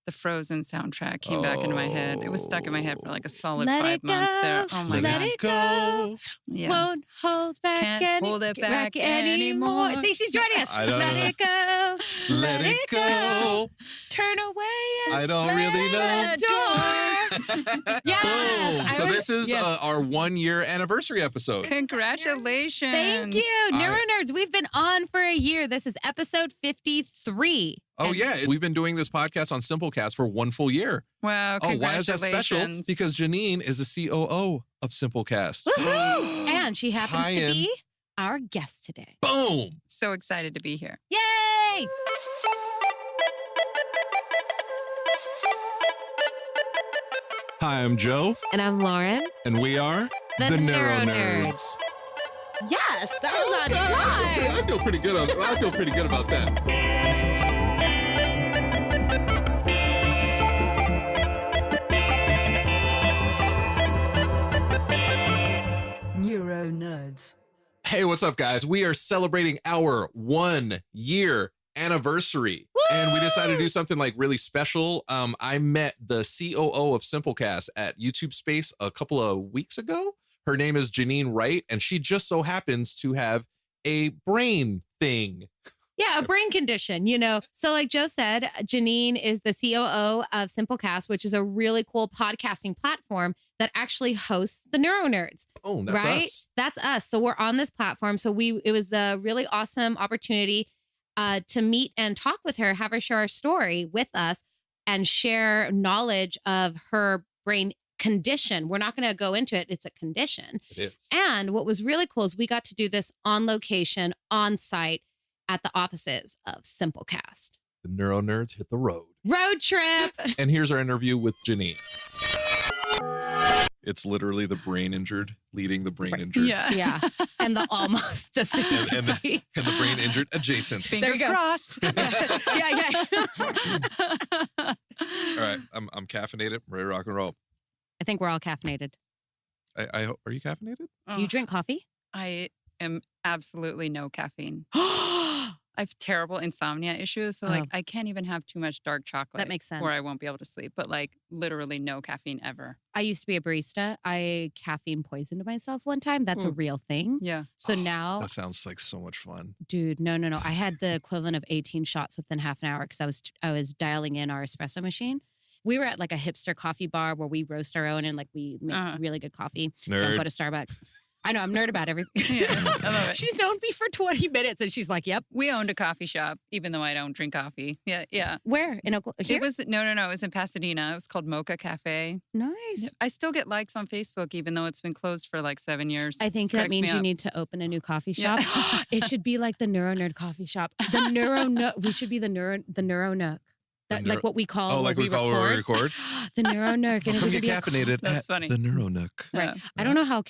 the Frozen soundtrack came back into my head. It was stuck in my head for like a solid Let 5 it go. months there. Oh my Let God. it go. Yeah. Won't hold back Can't hold it back anymore. See, she's joining us. I don't Let know. it go. Let it go. Turn away and I don't really know. door. Yes. Boom. So this is our 1-year anniversary episode. Congratulations. Thank you. NeuroNerds, we've been on for a year. This is episode 53. Oh, yeah. We've been doing this podcast on SimpleCast for 1 full year. Wow, Oh, why is that special? congratulations. Because Jeanine is the COO of SimpleCast. Woohoo! And she happens to Tie-in. be our guest today. Boom. So excited to be here. Yay! Hi, I'm Joe, And I'm Lauren. and we are The NeuroNerds. Yes, that was on time. I feel pretty good. I feel pretty good about that. NeuroNerds. Hey, what's up, guys? We are celebrating our 1-year anniversary. And we decided to do something like really special. I met the COO of SimpleCast at YouTube Space a couple of weeks ago. Her name is Jeanine Wright, and she just so happens to have a brain thing. Yeah, a brain condition, you know. So like Joe said, Jeanine is the COO of SimpleCast, which is a really cool podcasting platform that actually hosts the NeuroNerds. Oh, that's right? us. That's us. So we're on this platform. So it was a really awesome opportunity to meet and talk with her, have her share her story with us and share knowledge of her brain condition. We're not going to go into it. It's a condition. It is. And what was really cool is we got to do this on location, on site at the offices of SimpleCast. The NeuroNerds hit the road. Road trip. And here's our interview with Jeanine. It's literally the brain injured leading the brain injured. Yeah. Yeah. And the almost the same. And the brain injured adjacent. Fingers There you go. crossed. Yeah. All right, I'm caffeinated, ready to rock and roll. I think we're all caffeinated. I hope, are you caffeinated? Do you drink coffee? I am absolutely no caffeine. I have terrible insomnia issues. So like I can't even have too much dark chocolate. That makes sense. Or I won't be able to sleep. But like literally no caffeine ever. I used to be a barista. I caffeine poisoned myself one time. That's a real thing. Yeah. So now, That sounds like so much fun. dude, no. I had the equivalent of 18 shots within half an hour because I was dialing in our espresso machine. We were at like a hipster coffee bar where we roast our own and like we make really good coffee. Don't Nerd. go to Starbucks. I know, I'm nerd about everything. Yeah, I love it. She's known me for 20 minutes and she's like, yep. We owned a coffee shop, even though I don't drink coffee. Yeah. Where? In Oklahoma? Here? It was no. It was in Pasadena. It was called Mocha Cafe. Nice. I still get likes on Facebook, even though it's been closed for like 7 years. I think that Cracks me means you up. need to open a new coffee Yeah. shop. It should be like the NeuroNerd coffee shop. The Neuro Nook. We should be the Neuro Nook. That, like what we call Oh, like what we call where we record? The Neuro Nook. Come get caffeinated That's at funny. the NeuroNook. Right. I don't know how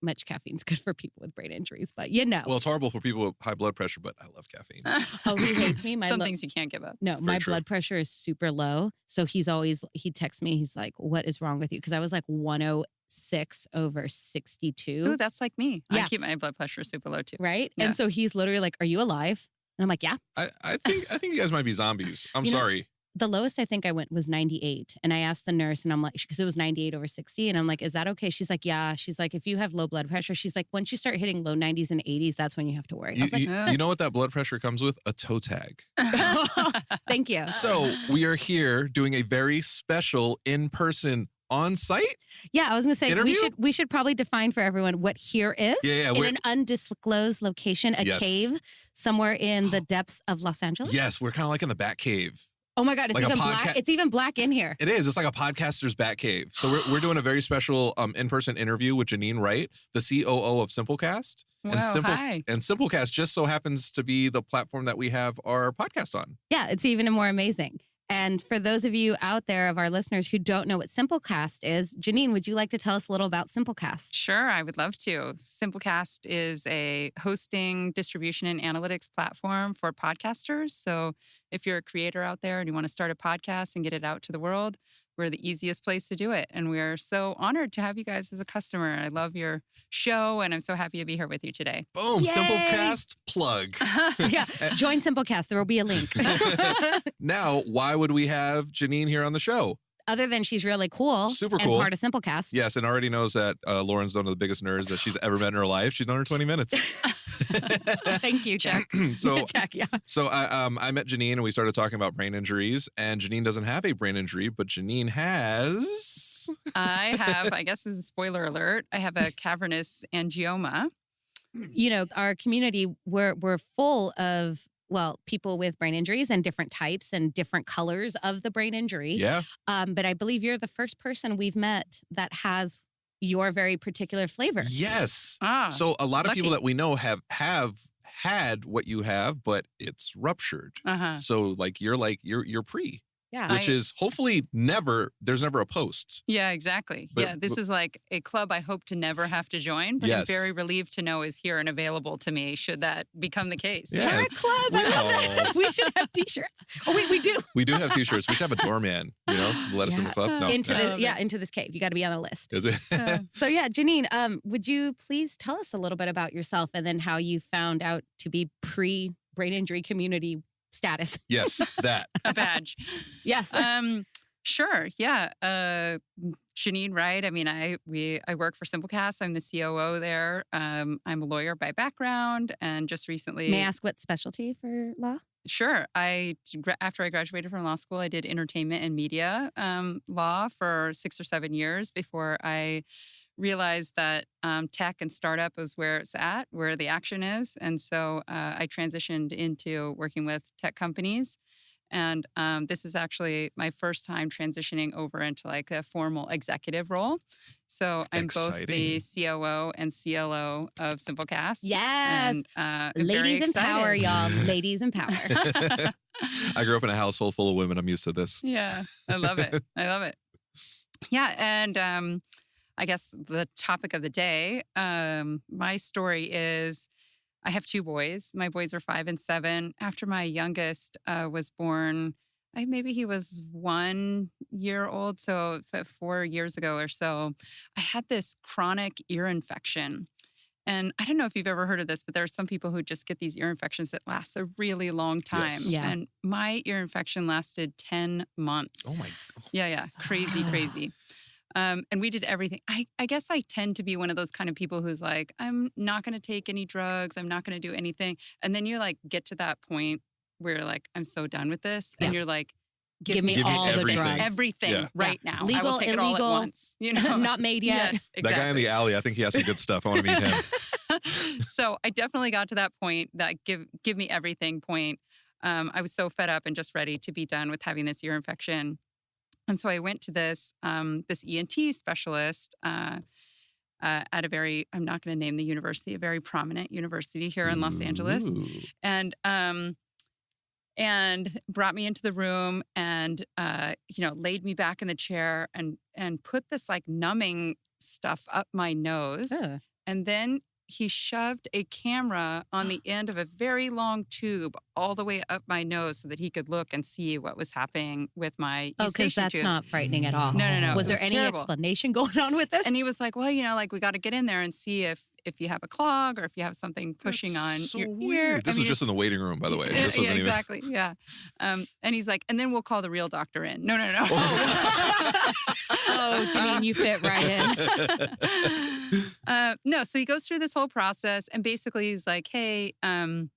much caffeine's good for people with brain injuries, but you know. Well, it's horrible for people with high blood pressure, but I love caffeine. Oh, who hates me? Some things you can't give up. No, my true. blood pressure is super low. So he texts me. He's like, what is wrong with you? Because I was like 106/62. Ooh, that's like me. Yeah. I keep my blood pressure super low too. Right. Yeah. And so he's literally like, are you alive? And I'm like, yeah. I think you guys might be zombies. I'm You know- sorry. The lowest I think I went was 98. And I asked the nurse and I'm like, because it was 98/60. And I'm like, is that okay? She's like, yeah. She's like, if you have low blood pressure, she's like, once you start hitting low 90s and 80s, that's when you have to worry. I was like, You know what that blood pressure comes with? A toe tag. thank you. So we are here doing a very special in-person on-site. Yeah, I was going to say, Interview? we should probably define for everyone what here is. Yeah, in we're- an undisclosed location, a Yes. cave somewhere in the depths of Los Angeles. Yes, we're kind of like in the Bat Cave. Oh my God, it's Like a even black. podca- It's even black in here. It is. It's like a podcaster's Bat Cave. So we're doing a very special in-person interview with Jeanine Wright, the COO of SimpleCast. Wow, hi. And SimpleCast just so happens to be the platform that we have our podcast on. Yeah, it's even more amazing. And for those of you out there of our listeners who don't know what SimpleCast is, Jeanine, would you like to tell us a little about SimpleCast? Sure, I would love to. SimpleCast is a hosting, distribution, and analytics platform for podcasters. So if you're a creator out there and you want to start a podcast and get it out to the world, we're the easiest place to do it. And we are so honored to have you guys as a customer. I love your show, and I'm so happy to be here with you today. Boom, Yay! SimpleCast plug. Yeah, join SimpleCast. There will be a link. Now, why would we have Jeanine here on the show? Other than she's really cool. Super and cool. part of SimpleCast. Yes, and already knows that Lauren's one of the biggest nerds that she's ever met in her life. She's known her 20 minutes. Thank you, Jack. So, Jack, yeah. so I met Jeanine and we started talking about brain injuries. And Jeanine doesn't have a brain injury, but Jeanine has. I have, I guess this is a spoiler alert, I have a cavernous angioma. You know, our community, we're full of, well, people with brain injuries and different types and different colors of the brain injury. Yeah. But I believe you're the first person we've met that has your very particular flavor. Yes. Ah, So a lot of people lucky. that we know have had what you have, but it's ruptured. uh-huh. So you're pre, Yeah. which is hopefully there's never a post. Yeah, exactly. But- yeah, this is like a club I hope to never have to join, but I'm Yes. very relieved to know is here and available to me should that become the case. Yeah. You're a club. I love that. We should have t-shirts. Oh, wait, we do. We do have t-shirts. We should have a doorman, let us in the club. No. into I love into this cave. You got to be on the list. Is it? So yeah, Jeanine, would you please tell us a little bit about yourself and then how you found out to be pre-brain injury community status? Yes, that. A badge. Yes. Sure. Yeah. Jeanine Wright. I mean, I work for SimpleCast. I'm the COO there. I'm a lawyer by background, and just recently. May I ask what specialty for law? Sure. After I graduated from law school, I did entertainment and media law for 6 or 7 years before I realized that tech and startup was where it's at, where the action is. And so I transitioned into working with tech companies. And this is actually my first time transitioning over into like a formal executive role. So I'm both the COO and CLO of SimpleCast. Yes. And, I'm Ladies very in power, excited. y'all. Ladies in power. I grew up in a household full of women. I'm used to this. Yeah, I love it. I love it. Yeah, and I guess the topic of the day, my story is I have 2 boys. My boys are 5 and 7. After my youngest was born, maybe he was 1 year old, so 4 years ago or so, I had this chronic ear infection. And I don't know if you've ever heard of this, but there are some people who just get these ear infections that last a really long time. Yes. Yeah. And my ear infection lasted 10 months. Oh my. Yeah. Crazy. And we did everything. I guess I tend to be one of those kind of people who's like, I'm not going to take any drugs. I'm not going to do anything. And then you like get to that point where you're like, I'm so done with this. And you're like, give me all the everything. drugs. everything right now. I Legal, will take it all illegal, at once. You know, not made yet. Yes, exactly. That guy in the alley, I think he has some good stuff. I want to meet him. So I definitely got to that point, that give me everything point. I was so fed up and just ready to be done with having this ear infection. And so I went to this ENT specialist at a very, I'm not going to name the university, a very prominent university here in Los Angeles. Ooh. And brought me into the room and, laid me back in the chair and put this like numbing stuff up my nose. Ugh. And then he shoved a camera on the end of a very long tube all the way up my nose so that he could look and see what was happening with my Oh, because eustachian that's tubes. not frightening at all. No. Was It there was any terrible. explanation going on with this? And he was like, well, we got to get in there and see if you have a clog or if you have something pushing That's on so your weird. ear. This was just in the waiting room, by the way. This Yeah, wasn't even. exactly. Yeah. And he's like, and then we'll call the real doctor in. No. Oh, Jeanine, you fit right in. No, so he goes through this whole process and basically he's like, hey, it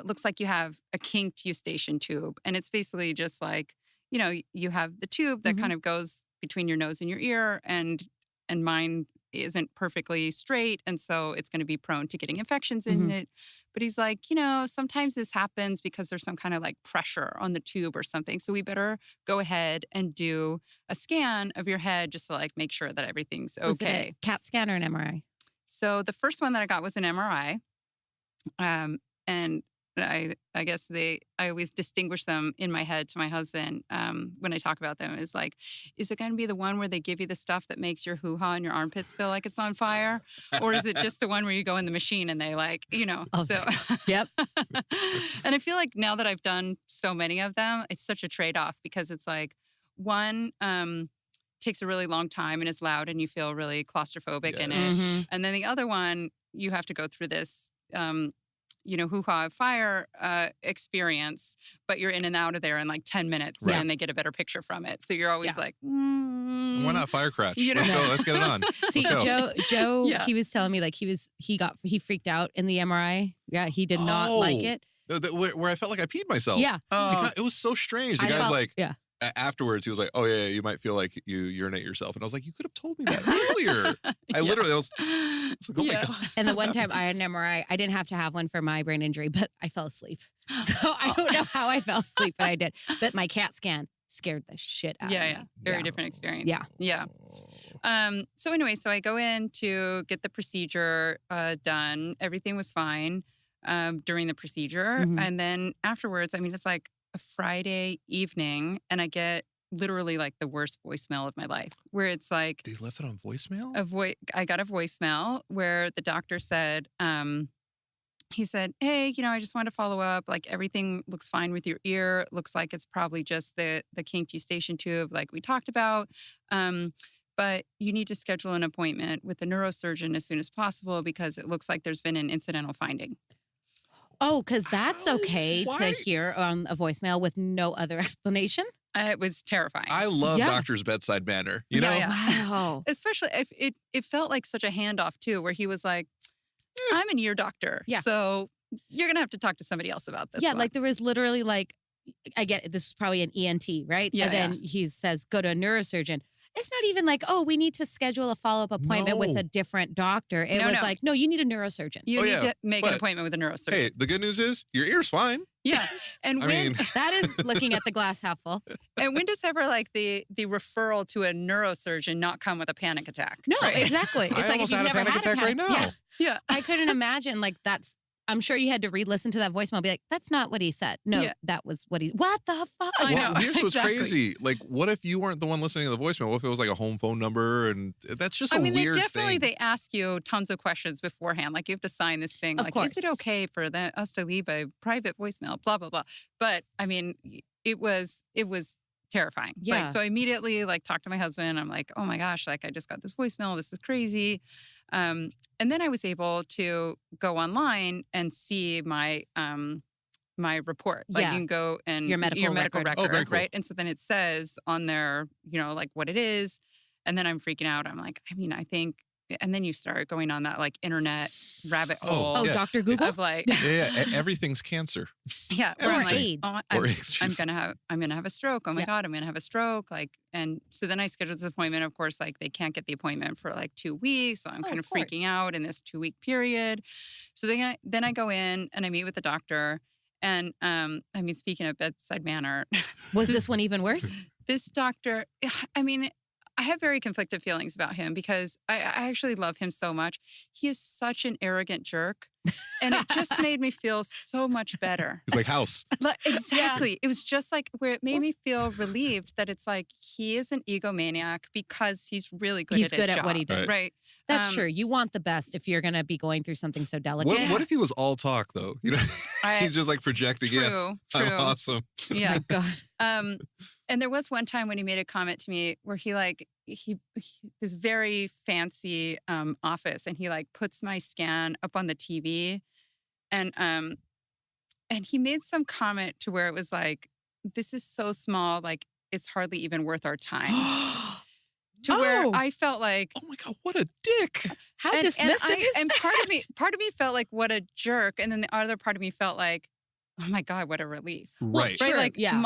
looks like you have a kinked eustachian tube. And it's basically just like, you have the tube that kind of goes between your nose and your ear and mine isn't perfectly straight. And so it's going to be prone to getting infections in it. But he's like, sometimes this happens because there's some kind of like pressure on the tube or something. So we better go ahead and do a scan of your head just to like make sure that everything's Was it okay. a CAT scan or an MRI? So the first one that I got was an MRI. And I guess I always distinguish them in my head to my husband when I talk about them. Is like, is it going to be the one where they give you the stuff that makes your hoo-ha and your armpits feel like it's on fire? Or is it just the one where you go in the machine and they Oh, so. Yep. And I feel like now that I've done so many of them, it's such a trade-off because it's like, one takes a really long time and is loud and you feel really claustrophobic in it. Mhm. And then the other one, you have to go through this, hoo-ha fire experience, but you're in and out of there in like 10 minutes Right. and they get a better picture from it. So you're always Yeah. like, Why not Firecrotch? You Let's know. go. Let's get it on. See, Let's go. Joe, Yeah. he was telling me like he freaked out in the MRI. Yeah, he did not like Oh. it. Where I felt like I peed myself. Yeah. Oh, It was so strange. The I guy's felt- like, yeah. afterwards, he was like, oh, yeah, you might feel like you urinate yourself. And I was like, you could have told me that earlier. I literally was like, oh my Yeah. God. And the one time I had an MRI, I didn't have to have one for my brain injury, but I fell asleep. So I don't know how I fell asleep, but I did. But my CAT scan scared the shit out of me. Very different experience. Yeah. Yeah. So anyway, so I go in to get the procedure done. Everything was fine during the procedure. Mhm. And then afterwards, I mean, it's like a Friday evening and I get literally like the worst voicemail of my life where it's like They left it on voicemail? I got a voicemail where the doctor said, he said, hey, I just wanted to follow up. Like everything looks fine with your ear. Looks like it's probably just the kinked eustachian tube like we talked about. But you need to schedule an appointment with the neurosurgeon as soon as possible because it looks like there's been an incidental finding. Oh, because that's How? okay to Why? hear on a voicemail with no other explanation. It was terrifying. I love Yeah. doctor's bedside manner. You know? Yeah. Wow. Especially if it felt like such a handoff too, where he was like, I'm an ear doctor. Yeah. So you're going to have to talk to somebody else about this. Yeah, one." like there was literally like, I get it, this is probably an ENT, right? Yeah, And then he says, go to a neurosurgeon. It's not even like, oh, we need to schedule a follow-up appointment with No. a different doctor. It was No. like, no, you need a neurosurgeon. You Oh, need yeah, to make an but- appointment with a neurosurgeon. Hey, the good news is your ear's fine. Yeah. And I when mean, That is looking at the glass half full. and when does ever like the referral to a neurosurgeon not come with a panic attack? No, right? exactly. It's I like almost if you've had a never panic had attack right now. Yeah. Yeah. I couldn't imagine like I'm sure you had to re-listen to that voicemail and be like, that's not what he said. No, Yeah. that was what what the fuck? I Well, know, here's what's exactly. crazy. Like, what if you weren't the one listening to the voicemail? What if it was like a home phone number? And that's just a I mean, weird thing. they ask you tons of questions beforehand. Like you have to sign this thing. Of like, course. is it okay for us to leave a private voicemail? Blah blah blah. But I mean, it was terrifying. Yeah. Like, so I immediately like talked to my husband. I'm like, oh my gosh, like I just got this voicemail. This is crazy. And then I was able to go online and see my my report. Like Yeah. you can go and Your medical record. Oh, very cool. right? And so then it says on there, like what it is. And then I'm freaking out. I'm like, I think, and then you start going on that like internet rabbit hole. Oh, Yeah. Dr. Google? Of like, Yeah, everything's cancer. yeah, Or where I'm like, AIDS. oh, Or I'm AIDS. gonna have a stroke. Oh my Yeah. God, I'm gonna have a stroke. Like, and so then I scheduled this appointment. Of course, like they can't get the appointment for like 2 weeks. So I'm kind of freaking out in this 2-week period. So then I go in and I meet with the doctor. And speaking of bedside manner, Was this one even worse? this doctor, I have very conflicted feelings about him because I actually love him so much. He is such an arrogant jerk. And it just made me feel so much better. It's like house. Exactly. It was just like where it made me feel relieved that it's like he is an egomaniac because he's really good He's at his good at job. what he does. Right. That's true. You want the best if you're going to be going through something so delicate. What if he was all talk though? He's just like projecting. Yes, True. I'm awesome. Yeah. Oh my God. And there was one time when he made a comment to me where he this very fancy office and he like puts my scan up on the TV and he made some comment to where it was like, this is so small, like it's hardly even worth our time. To where Oh. I felt like, Oh my God, what a dick. How and dismissive is and that? part of me felt like what a jerk, and then the other part of me felt like, oh my God, what a relief. Right. Sure, Right, like yeah.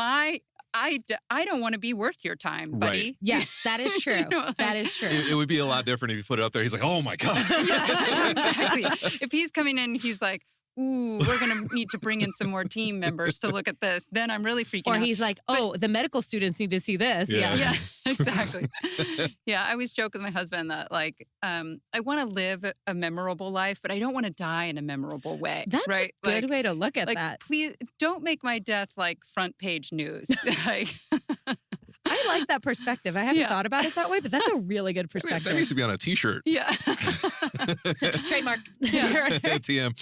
I don't want to be worth your time, buddy. Right. Yes, that is true. You know, like- That is true. It would be a lot different if you put it up there. He's like, oh my God. Yeah, exactly. If he's coming in, he's like, ooh, we're going to need to bring in some more team members to look at this. Then I'm really freaking Or out. he's like, oh, the medical students need to see this. Yeah. Yeah, exactly. Yeah, I always joke with my husband that like, I want to live a memorable life, but I don't want to die in a memorable way. That's right? a good Like- way to look at Like, that. please don't make my death like front page news. Like, I like that perspective. I haven't Yeah. thought about it that way, but that's a really good That perspective. needs to be on a t-shirt. yeah. Trademark. TM.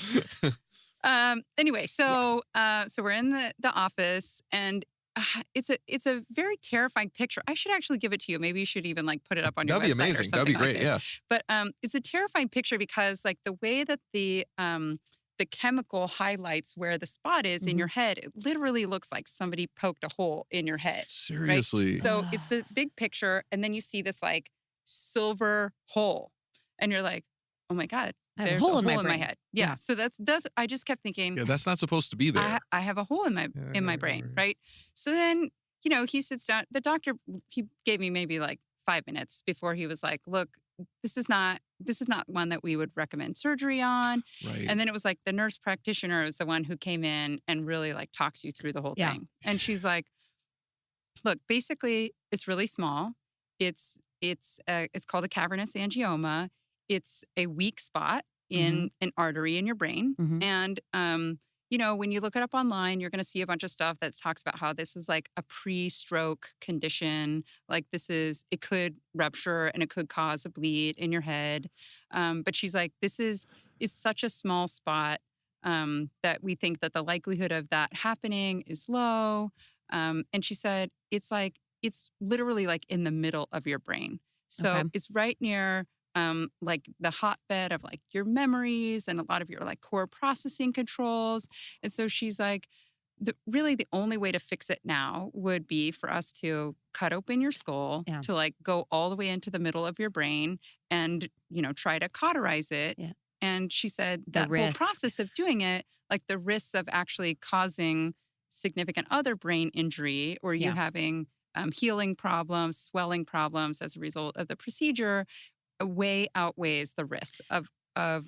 Anyway, so we're in the office and it's a very terrifying picture. I should actually give it to you. Maybe you should even like put it up on your That'd be website. amazing. Or That'd be something great. like this. Yeah. But it's a terrifying picture because like the way that the chemical highlights where the spot is in your head, it literally looks like somebody poked a hole in your head. Seriously. Right? So it's the big picture, and then you see this like silver hole, and you're like, oh my God, I have there's a hole in in my my brain. head. Yeah. So that's I just kept thinking, Yeah, that's not supposed to be there. I have a hole in my brain, right? So then, he sits down. The doctor, he gave me maybe like 5 minutes before he was like, look, this is not one that we would recommend surgery on. Right. And then it was like the nurse practitioner is the one who came in and really like talks you through the whole thing. And she's like, look, basically it's really small. It's called a cavernous angioma. It's a weak spot in an artery in your brain. And, when you look it up online, you're going to see a bunch of stuff that talks about how this is like a pre-stroke condition. Like it could rupture and it could cause a bleed in your head. But she's like, it's such a small spot that we think that the likelihood of that happening is low. And she said, it's literally like in the middle of your brain. So it's right near like the hotbed of like your memories and a lot of your like core processing controls. And so she's like, really the only way to fix it now would be for us to cut open your skull to like go all the way into the middle of your brain and, try to cauterize it. Yeah. And she said that whole process of doing it, like the risks of actually causing significant other brain injury or you having healing problems, swelling problems as a result of the procedure way outweighs the risk of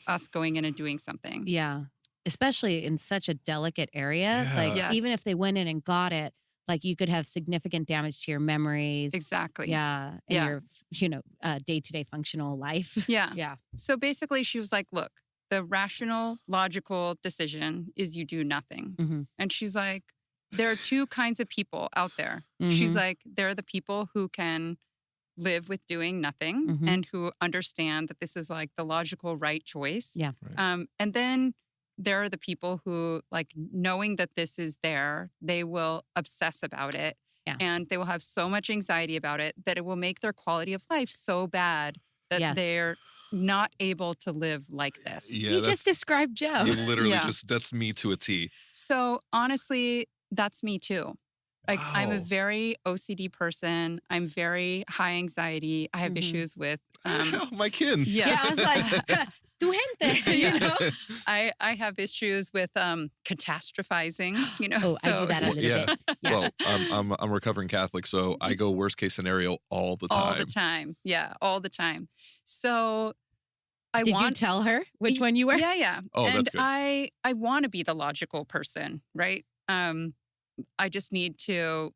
us going in and doing something. Yeah. Especially in such a delicate area. Yeah. Like even if they went in and got it, like you could have significant damage to your memories. Exactly. Yeah. And your, day-to-day functional life. Yeah. Yeah. So basically she was like, look, the rational, logical decision is you do nothing. And she's like, there are two kinds of people out there. She's like, there are the people who can live with doing nothing and who understand that this is like the logical right choice. Yeah. Right. And then there are the people who like knowing that this is there, they will obsess about it and they will have so much anxiety about it that it will make their quality of life so bad that they're not able to live like this. Yeah, you just described Joe. You literally that's me to a T. So honestly, that's me too. Like I'm a Wow. very OCD person. I'm very high anxiety. I have issues with My kin. Yeah, I was like, tu gente, you know? I have issues with catastrophizing, Oh, I do that a little Yeah. bit. Yeah. Well, I'm a recovering Catholic, so I go worst case scenario all the time. all the time. Yeah, all the time. So Did you tell her which one you were? Yeah. Oh, and that's good. I want to be the logical person, right? I just need to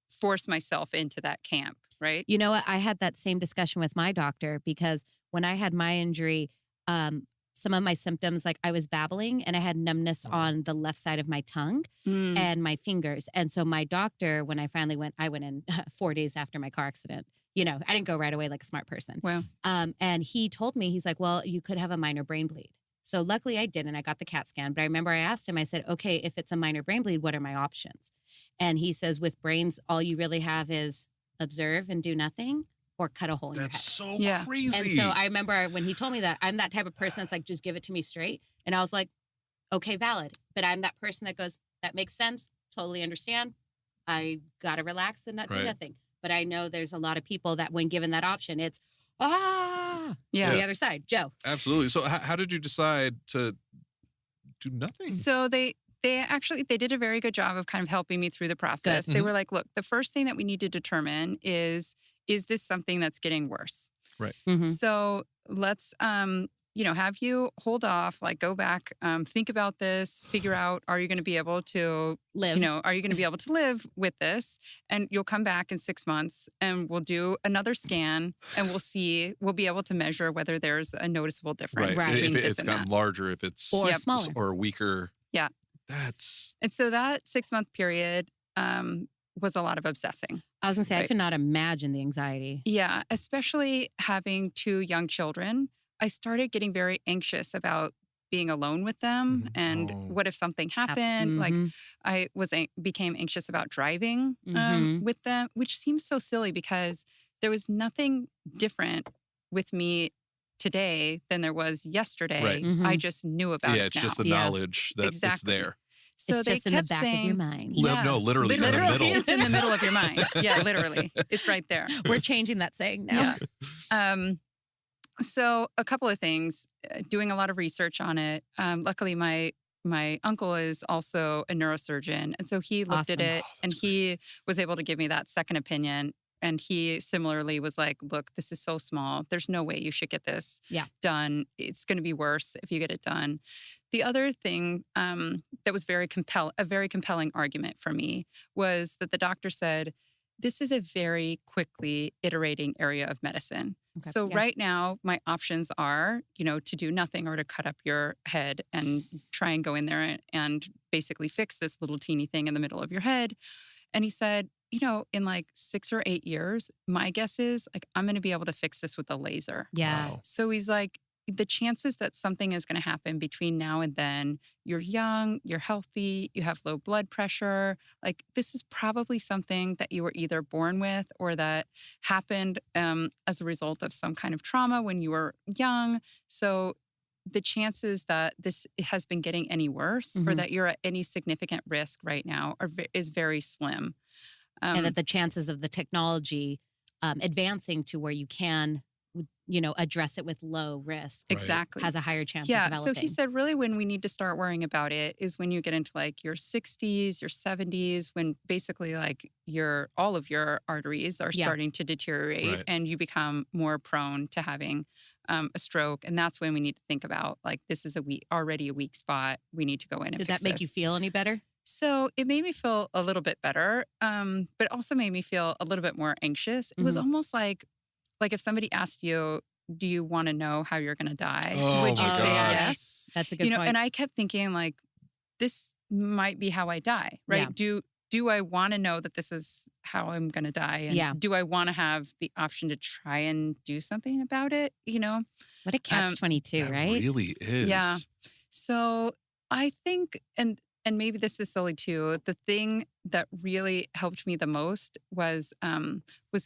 force myself into that camp, right? You know what? I had that same discussion with my doctor because when I had my injury, some of my symptoms, like I was babbling and I had numbness on the left side of my tongue and my fingers. And so my doctor, when I finally went, I went in 4 days after my car accident. I didn't go right away like a smart person. Wow. And he told me, he's like, well, you could have a minor brain bleed. So luckily I didn't. I got the CAT scan. But I remember I asked him, I said, okay, if it's a minor brain bleed, what are my options? And he says, with brains, all you really have is observe and do nothing or cut a hole in That's your head. so crazy. And so I remember when he told me that, I'm that type of person that's like, just give it to me straight. And I was like, okay, valid. But I'm that person that goes, that makes sense. Totally understand. I got to relax and not do nothing. But I know there's a lot of people that when given that option, it's, to the other side. Joe. Absolutely. So how did you decide to do nothing? So they did a very good job of kind of helping me through the process. They were like, look, the first thing that we need to determine is this something that's getting worse? Right. So let's, have you hold off, like go back, think about this, figure out, are you going to be able to live? Are you going to be able to live with this? And you'll come back in 6 months and we'll do another scan and we'll be able to measure whether there's a noticeable difference. Right. Between If this it's and gotten that. larger, if it's Or smaller. or weaker. Yeah. That's. And so that 6 month period was a lot of obsessing. I was going to say, I Right. could not imagine the anxiety. Yeah, especially having 2 young children. I started getting very anxious about being alone with them. And Oh. what if something happened? Like I became anxious about driving with them, which seems so silly because there was nothing different with me today than there was yesterday. Right. I just knew about it It's now. just the knowledge that it's Exactly. there. So it's they just in the kept back saying, of your mind. No, literally in the middle. It's in the middle of your mind. Yeah, literally. It's right there. We're changing that saying now. Yeah. So a couple of things, doing a lot of research on it. Luckily, my uncle is also a neurosurgeon. And so he looked at Awesome. it and he was able to give me that second opinion. And he similarly was like, look, this is so small. There's no way you should get this done. It's going to be worse if you get it done. The other thing that was a very compelling argument for me was that the doctor said, this is a very quickly iterating area of medicine. Okay. So right now, my options are, to do nothing or to cut up your head and try and go in there and basically fix this little teeny thing in the middle of your head. And he said, in like 6 or 8 years, my guess is like, I'm going to be able to fix this with a laser. Yeah. Wow. So he's like, the chances that something is going to happen between now and then, you're young, you're healthy, you have low blood pressure. Like this is probably something that you were either born with or that happened as a result of some kind of trauma when you were young. So the chances that this has been getting any worse or that you're at any significant risk right now is very slim. And that the chances of the technology advancing to where you can, address it with low risk Exactly. has a higher chance of Yeah. developing. So he said, really, when we need to start worrying about it is when you get into like your 60s, your 70s, when basically like all of your arteries are starting to deteriorate and you become more prone to having a stroke. And that's when we need to think about like, this is already a weak spot. We need to go in and Did fix that make this. you feel any better? So it made me feel a little bit better, but also made me feel a little bit more anxious. It was almost like if somebody asked you, do you want to know how you're going to die? Oh, Would you my say gosh. yes? That's a good point. And I kept thinking like, this might be how I die, right? Yeah. Do I want to know that this is how I'm going to die? And do I want to have the option to try and do something about it? What a catch-22, right? It really is. Yeah. So I think, and maybe this is silly too, the thing that really helped me the most was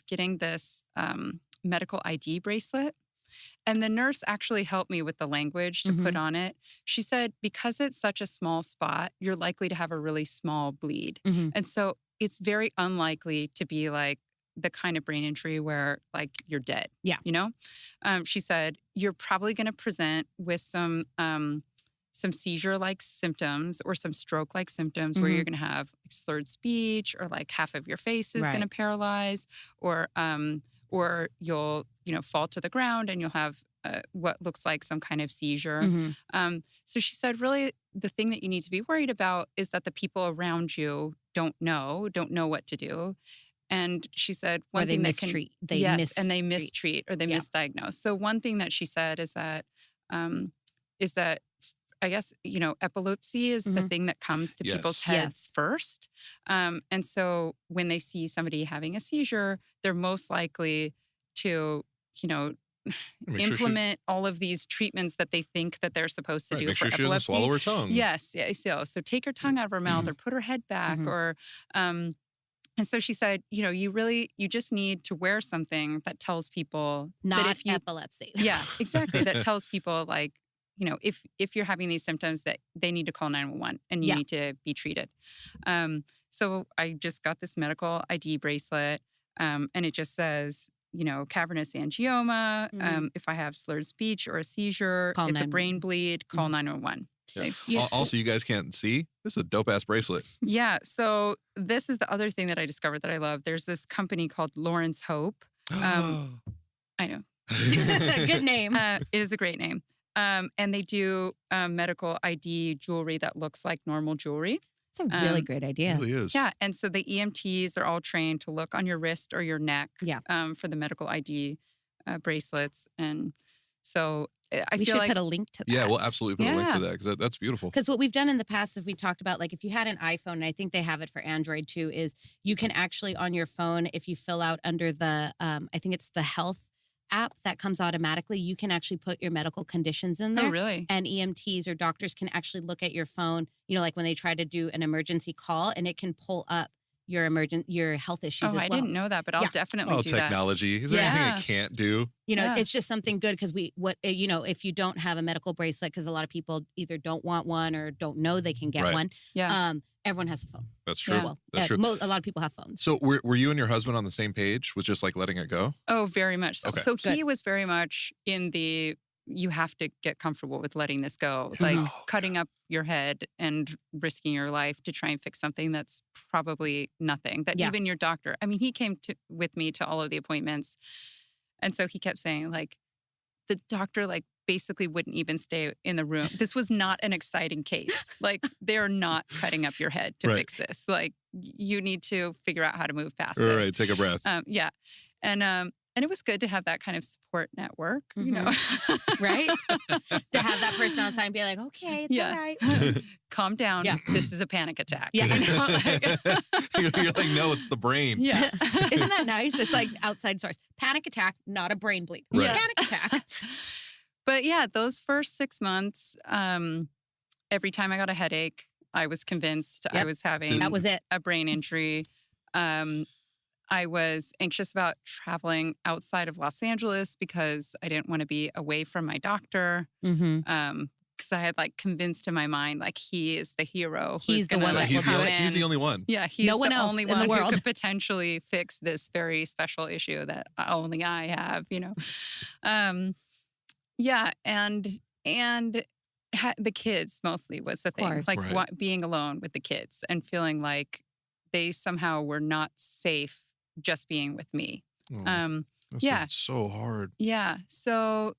getting this medical ID bracelet. And the nurse actually helped me with the language to put on it. She said, because it's such a small spot, you're likely to have a really small bleed. And so it's very unlikely to be like the kind of brain injury where like you're dead. Yeah. She said, you're probably going to present with some seizure-like symptoms or some stroke-like symptoms where you're going to have like slurred speech or like half of your face is going to paralyze or you'll, fall to the ground and you'll have what looks like some kind of seizure. So she said, really, the thing that you need to be worried about is that the people around you don't know what to do. And she said, one thing that can and they mistreat or they misdiagnose. So one thing that she said is that I guess, epilepsy is the thing that comes to people's heads first. And so when they see somebody having a seizure, they're most likely to, implement all of these treatments that they think that they're supposed to do make for sure she epilepsy. doesn't swallow her tongue. Yes. Yeah. So take her tongue out of her mouth or put her head back or, and so she said, you just need to wear something that tells people not that if you, epilepsy. Yeah, exactly. That tells people like, if you're having these symptoms that they need to call 911 and you need to be treated. So I just got this medical ID bracelet and it just says, cavernous angioma. If I have slurred speech or a seizure, it's a brain bleed, call 911. Yeah. Also, you guys can't see. This is a dope ass bracelet. Yeah. So this is the other thing that I discovered that I love. There's this company called Lawrence Hope. I know. Good name. It is a great name. And they do medical ID jewelry that looks like normal jewelry. It's a really great idea. It really is. Yeah. And so the EMTs are all trained to look on your wrist or your neck for the medical ID bracelets. And so we should put a link to that. Yeah, we'll absolutely put a link to that because that's beautiful. Because what we've done in the past, if we talked about like if you had an iPhone, and I think they have it for Android too, is you can actually on your phone, if you fill out under the, I think it's the health app that comes automatically. You can actually put your medical conditions in there. Oh, really? And EMTs or doctors can actually look at your phone, like when they try to do an emergency call, and it can pull up your health issues as well. I didn't know that, but I'll definitely do technology. Is there anything it can't do? It's just something good because if you don't have a medical bracelet, because a lot of people either don't want one or don't know they can get one. Yeah. Everyone has a phone. That's true. Well, That's true. A lot of people have phones. So were you and your husband on the same page with just like letting it go? Oh, very much so. Okay. So he was very much in the, you have to get comfortable with letting this go, like cutting up your head and risking your life to try and fix something that's probably nothing. That even your doctor, I mean, he came with me to all of the appointments. And so he kept saying, like, the doctor, like, basically wouldn't even stay in the room. This was not an exciting case. Like, they're not cutting up your head to fix this. Like, you need to figure out how to move past this. Right, take a breath. Yeah. And it was good to have that kind of support network, you know. Right? To have that person on side and be like, okay, it's all right. Calm down. Yeah. This is a panic attack. Yeah. You're like, no, it's the brain. Yeah. Isn't that nice? It's like outside source. Panic attack, not a brain bleed. Right. Panic attack. But yeah, those first 6 months, every time I got a headache, I was convinced I was having that was it. a brain injury. I was anxious about traveling outside of Los Angeles because I didn't want to be away from my doctor. Because I had like convinced in my mind, like, he is the hero. He's the one that will do it. He's the only one. Yeah, he's no one the else only in one the world who could potentially fix this very special issue that only I have, you know. Yeah, and the kids mostly was the thing. Like being alone with the kids and feeling like they somehow were not safe just being with me. That's so hard. Yeah. So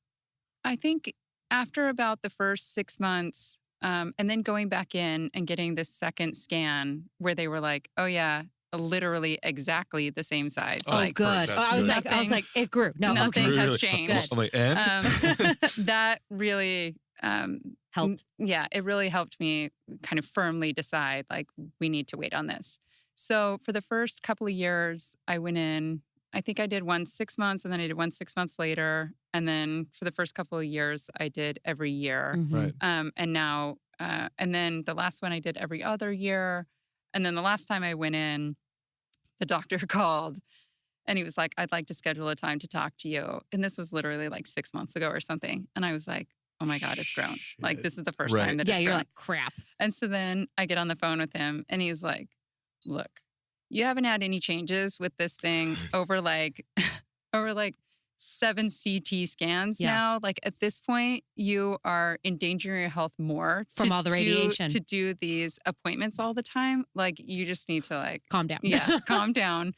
I think after about the first 6 months, and then going back in and getting this second scan where they were like, oh yeah, literally exactly the same size. Oh, like, good. I was like, it grew. No, nothing has changed. I'm like, and? That really helped. Yeah, it really helped me kind of firmly decide, like, we need to wait on this. So for the first couple of years, I went in, I think I did one 6 months, and then I did one 6 months later. And then for the first couple of years, I did every year. Right. And now, and then the last one I did every other year. And then the last time I went in, the doctor called and he was like, I'd like to schedule a time to talk to you. And this was literally like 6 months ago or something. And I was like, oh my God, it's grown. Like, this is the first time that it's grown. You're like, crap. And so then I get on the phone with him and he's like, look, you haven't had any changes with this thing over like 7 CT scans now. Like, at this point, you are endangering your health more from all the radiation to do these appointments all the time. Like, you just need to like calm down. Yeah, calm down.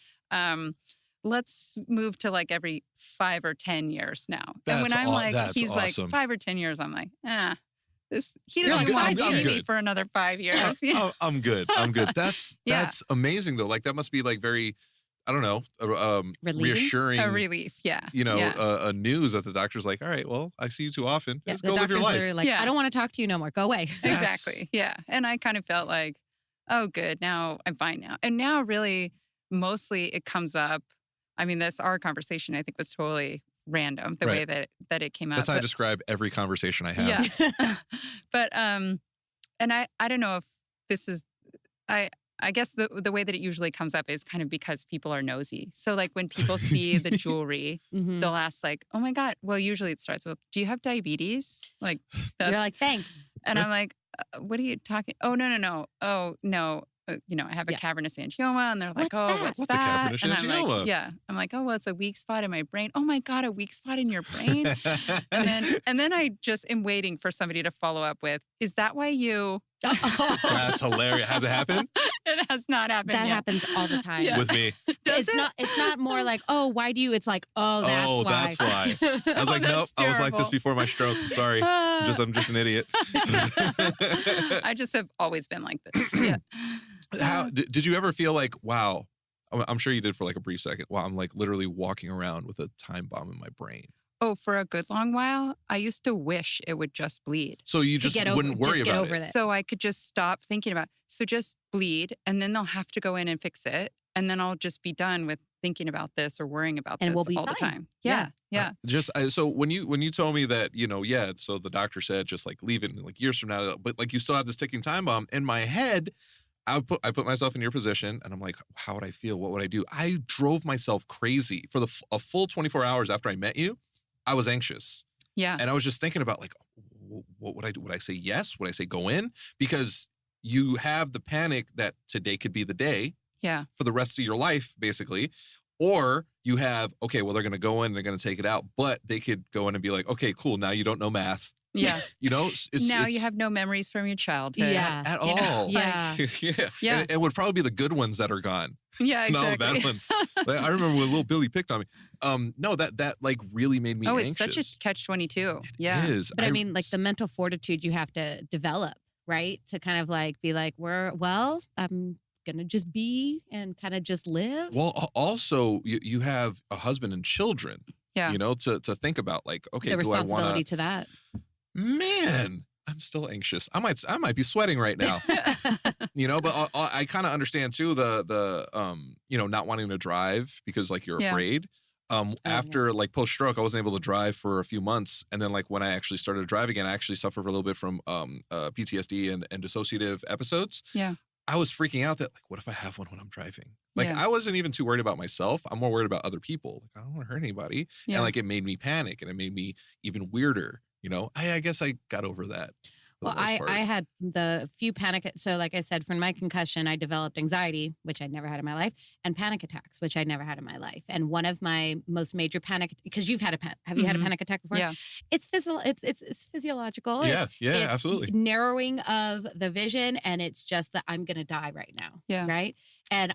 Let's move to like every 5 or 10 years now. And when I'm like, he's awesome. like 5 or 10 years, I'm like, he doesn't even want to see me for another 5 years. Oh, I'm good. That's amazing though. Like, that must be like very, I don't know, reassuring. A relief, yeah. You know, a news that the doctor's like, all right, well, I see you too often. Just go live your life. Are like, I don't want to talk to you no more. Go away. Exactly. Yeah. And I kind of felt like, oh, good. Now I'm fine now. And now really, mostly it comes up. I mean, our conversation, I think, was totally random, the way that it came out. That's how I describe every conversation I have. Yeah. But, and I don't know if this is, I guess the way that it usually comes up is kind of because people are nosy. So like when people see the jewelry, they'll ask like, oh my God. Well, usually it starts with, do you have diabetes? Like, you're like, thanks. And I'm like, what are you talking? Oh, no. Oh, no. You know, I have a cavernous angioma. And they're like, what's a that? cavernous and angioma? I'm like, I'm like, oh, well, it's a weak spot in my brain. Oh my God, a weak spot in your brain? and then I just am waiting for somebody to follow up with, is that why you... That's hilarious. Has it happened? It has not happened That yet. happens all the time. With me. It's not more like, oh, why do you? It's like, that's why. I was like, nope. Terrible. I was like this before my stroke. Sorry. I'm just an idiot. I just have always been like this. Yeah. How did you ever feel like, wow, I'm sure you did for like a brief second. Wow, I'm like literally walking around with a time bomb in my brain. Oh, for a good long while, I used to wish it would just bleed. So you just wouldn't worry about it. So I could just stop thinking about it. So just bleed, and then they'll have to go in and fix it. And then I'll just be done with thinking about this or worrying about And this we'll be all the fine. time. Yeah. So when you told me that, so the doctor said just like leave it like years from now, but like you still have this ticking time bomb in my head. I put myself in your position and I'm like, how would I feel? What would I do? I drove myself crazy for a full 24 hours after I met you. I was anxious. Yeah. And I was just thinking about like, what would I do? Would I say yes? Would I say go in? Because you have the panic that today could be the day. Yeah. For the rest of your life, basically. Or you have, okay, well, they're going to go in, they're going to take it out, but they could go in and be like, okay, cool. Now you don't know math. Yeah. Now you have no memories from your childhood. Yeah. At all. Yeah. Yeah. And it would probably be the good ones that are gone. Yeah, exactly. Not the bad ones. I remember when little Billy picked on me. No, that like really made me anxious. It's such a catch-22. Yeah. It is. But I mean, like the mental fortitude you have to develop, right? To kind of like be like, I'm going to just be and kind of just live. Well, also you have a husband and children. Yeah. To think about like, okay, the do I responsibility want to that. Man, I'm still anxious. I might be sweating right now. But I kind of understand too the not wanting to drive because like you're afraid. After like post stroke, I wasn't able to drive for a few months, and then like when I actually started to drive again, I actually suffered a little bit from PTSD and dissociative episodes. Yeah. I was freaking out that like, what if I have one when I'm driving? Like Yeah. I wasn't even too worried about myself. I'm more worried about other people. Like I don't want to hurt anybody. Yeah. And like it made me panic and it made me even weirder. I guess I got over that. Well, I had the few so like I said, from my concussion, I developed anxiety, which I'd never had in my life, and panic attacks, which I'd never had in my life. And one of my most major because you've had have you had a panic attack before? Yeah. It's physiological. Yeah, It's absolutely. narrowing of the vision, and it's just that I'm going to die right now. Yeah. Right. And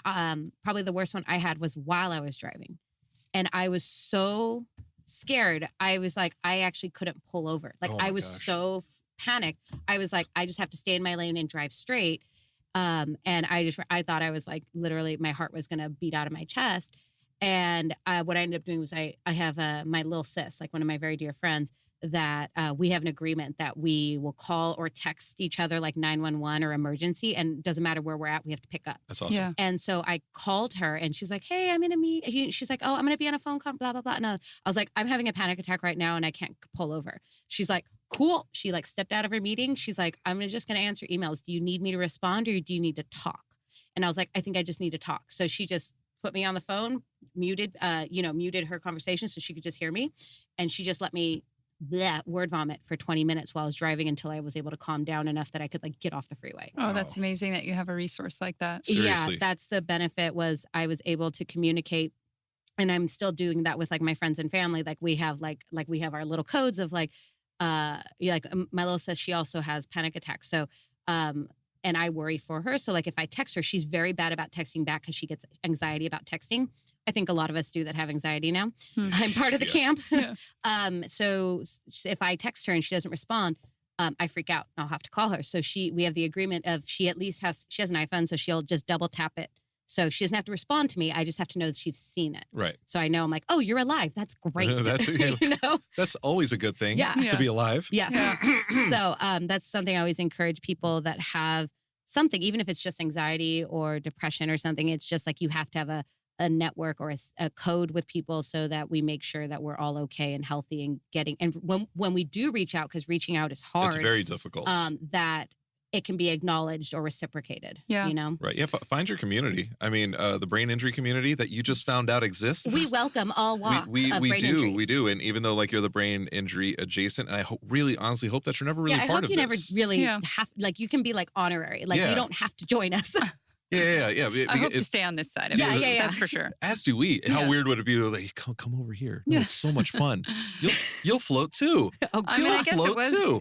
probably the worst one I had was while I was driving, and I was so scared. I was like, I actually couldn't pull over. Like I was so panicked. I was like, I just have to stay in my lane and drive straight. And I thought I was like, literally my heart was going to beat out of my chest. And what I ended up doing was I have my little sis, like one of my very dear friends, that we have an agreement that we will call or text each other like 911 or emergency, and it doesn't matter where we're at, we have to pick up. That's awesome. Yeah. And so I called her and she's like, hey, I'm going to meet. She's like, oh, I'm going to be on a phone call, blah, blah, blah. No, I was like, I'm having a panic attack right now and I can't pull over. She's like, cool. She like stepped out of her meeting. She's like, I'm just going to answer emails. Do you need me to respond or do you need to talk? And I was like, I think I just need to talk. So she just put me on the phone, muted her conversation so she could just hear me. And she just let me word vomit for 20 minutes while I was driving until I was able to calm down enough that I could like get off the freeway. Oh, that's amazing that you have a resource like that. Seriously. Yeah, that's the benefit was I was able to communicate, and I'm still doing that with like my friends and family. Like we have we have our little codes of like my little sis, she also has panic attacks. So and I worry for her. So like if I text her, she's very bad about texting back because she gets anxiety about texting. I think a lot of us do that have anxiety now. I'm part of the camp. Yeah. So if I text her and she doesn't respond, I freak out and I'll have to call her. So we have the agreement of she has an iPhone, so she'll just double tap it. So she doesn't have to respond to me. I just have to know that she's seen it. Right. So I know I'm like, oh, you're alive. That's great. That's always a good thing. Yeah. To be alive. Yes. Yeah. So that's something I always encourage people that have something, even if it's just anxiety or depression or something. It's just like you have to have a network or a code with people so that we make sure that we're all okay and healthy and when we do reach out, because reaching out is hard. It's very difficult. That it can be acknowledged or reciprocated. Yeah. Right. Yeah. Find your community. I mean, the brain injury community that you just found out exists. We welcome all walks of brain injuries. We do. And even though like you're the brain injury adjacent, and I really honestly hope that you're never really part of this. I hope you never really have, like you can be come honorary. Like you don't have to join us. Yeah. I hope to stay on this side of it. Yeah. That's for sure. As do we. How weird would it be to like come over here? No, it's so much fun. You'll float too. I mean, I guess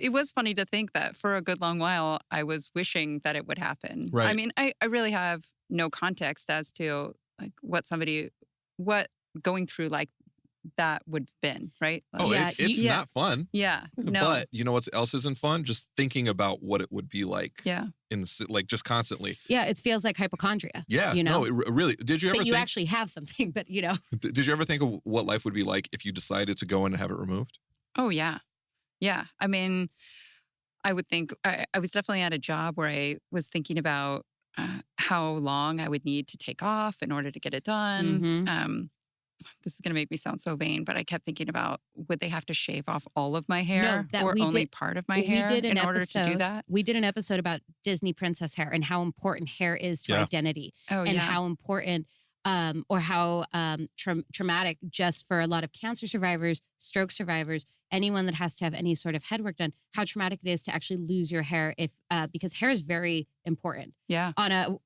it was funny to think that for a good long while I was wishing that it would happen. Right. I mean, I really have no context as to like what going through like that would have been, right? Like, It's not fun. Yeah. No. But you know what else isn't fun? Just thinking about what it would be like. Yeah. Like just constantly. Yeah, it feels like hypochondria. Yeah. No, it really. Did you ever But you actually have something, but Did you ever think of what life would be like if you decided to go in and have it removed? Oh, yeah. Yeah. I mean, I would think I was definitely at a job where I was thinking about how long I would need to take off in order to get it done. Mhm. This is going to make me sound so vain, but I kept thinking about, would they have to shave off all of my hair that or we only did- part of my we hair did an in order to do episode- that? We did an episode about Disney princess hair and how important hair is to Yeah. identity, Oh, and yeah. how important or how traumatic just for a lot of cancer survivors, stroke survivors, anyone that has to have any sort of head work done, how traumatic it is to actually lose your hair because hair is very important. Yeah. On a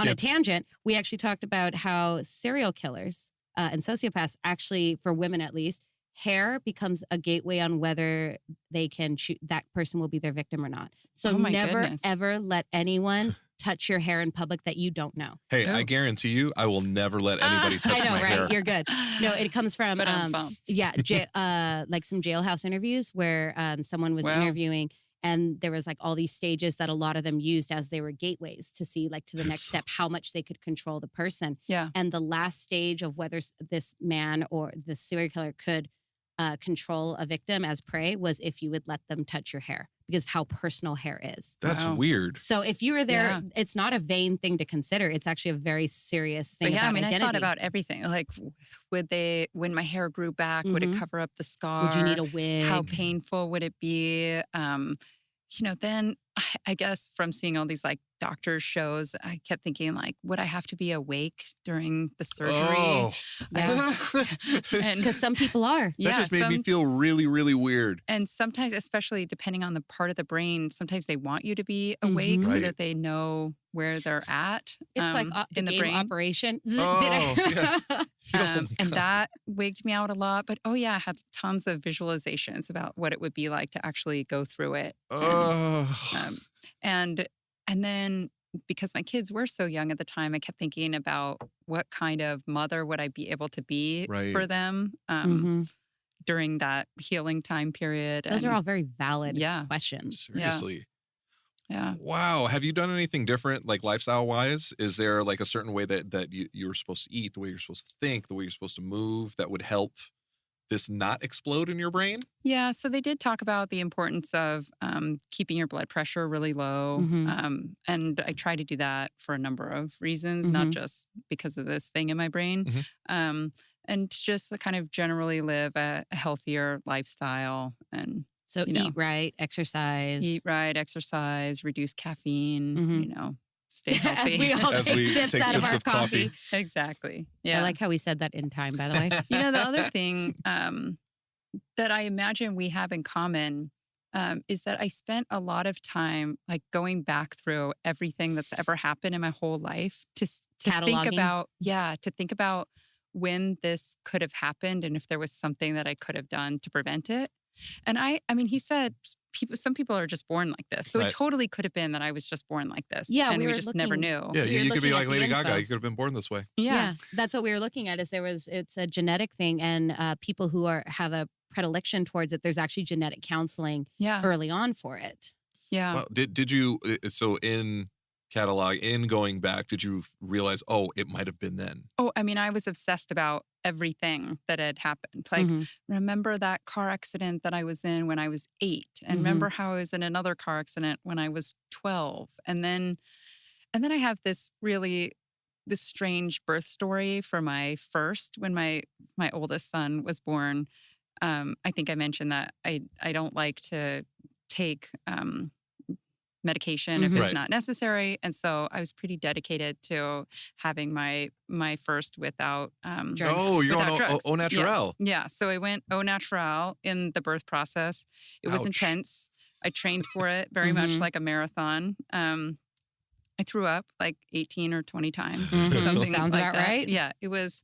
Yes. tangent, we actually talked about how serial killers and sociopaths actually, for women at least, hair becomes a gateway on whether they can choose that person will be their victim or not. So Oh my never goodness. ever let anyone touch your hair in public that you don't know. Hey, Oh. I guarantee you, I will never let anybody touch I know, my right? hair. You're good. No, it comes from But I'm bummed. like some jailhouse interviews where someone was Wow. interviewing, and there was like all these stages that a lot of them used as they were gateways to see like to the next step how much they could control the person. Yeah. And the last stage of whether this man or the serial killer could control a victim as prey was if you would let them touch your hair, because of how personal hair is. That's Wow. weird. So if you were there, Yeah. it's not a vain thing to consider. It's actually a very serious thing But yeah, about I mean, identity. I thought about everything. Like, when my hair grew back, would it Mhm. cover up the scar? Would you need a wig? How painful would it be? Then I guess from seeing all these like doctor shows, I kept thinking like, would I have to be awake during the surgery? Oh. Yeah. And Because some people are. That just made me feel really, really weird. And sometimes, especially depending on the part of the brain, sometimes they want you to be awake so Right. that they know where they're at. It's like in the game brain. operation. Oh, yeah. Oh my And God. that wigged me out a lot. But I had tons of visualizations about what it would be like to actually go through it. Oh. And then because my kids were so young at the time, I kept thinking about what kind of mother would I be able to be Right. for them Mhm. during that healing time period. Those are And all very valid Yeah. questions. Seriously. yeah. Wow. Have you done anything different, like lifestyle wise? Is there like a certain way that you're supposed to eat, the way you're supposed to think, the way you're supposed to move that would help this not explode in your brain? Yeah, so they did talk about the importance of keeping your blood pressure really low. Mhm. And I try to do that for a number of reasons, not Mhm. just because of this thing in my brain. And to just to kind of generally live a healthier lifestyle and So You know. eat right, exercise. eat right, exercise, reduce caffeine, Mhm. stay healthy. As we all As take we sips take out of sips our of coffee. coffee. Exactly. Yeah. I like how we said that in time, by the way. The other thing that I imagine we have in common is that I spent a lot of time like going back through everything that's ever happened in my whole life to think Cataloging. to think about when this could have happened and if there was something that I could have done to prevent it. And I mean, he said some people are just born like this. So Right. it totally could have been that I was just born like this. Yeah, and we we were just never looking- knew. Yeah, You're you could be looking like at the Lady info. Gaga. You could have been born this way. Yeah, that's what we were looking at. It's a genetic thing, and people who have a predilection towards it. There's actually genetic counseling Yeah. early on for it. Yeah. Well, did you, so in going back, did you realize, oh, it might have been then? Oh, I mean, I was obsessed about everything that had happened. Like, Mhm. remember that car accident that I was in when I was 8, and Mhm. remember how I was in another car accident when I was 12, and then I have this strange birth story for my first when my oldest son was born. I think I mentioned that I don't like to take medication if it's Right. not necessary, and so I was pretty dedicated to having my first without Drugs. Oh, you're without on drugs. au naturel. Yeah, so I went au naturel in the birth process. It was Ouch. intense. I trained for it very much Mhm. like a marathon. I threw up like 18 or 20 times. Mhm. Something Sounds like about that. right. Yeah, I was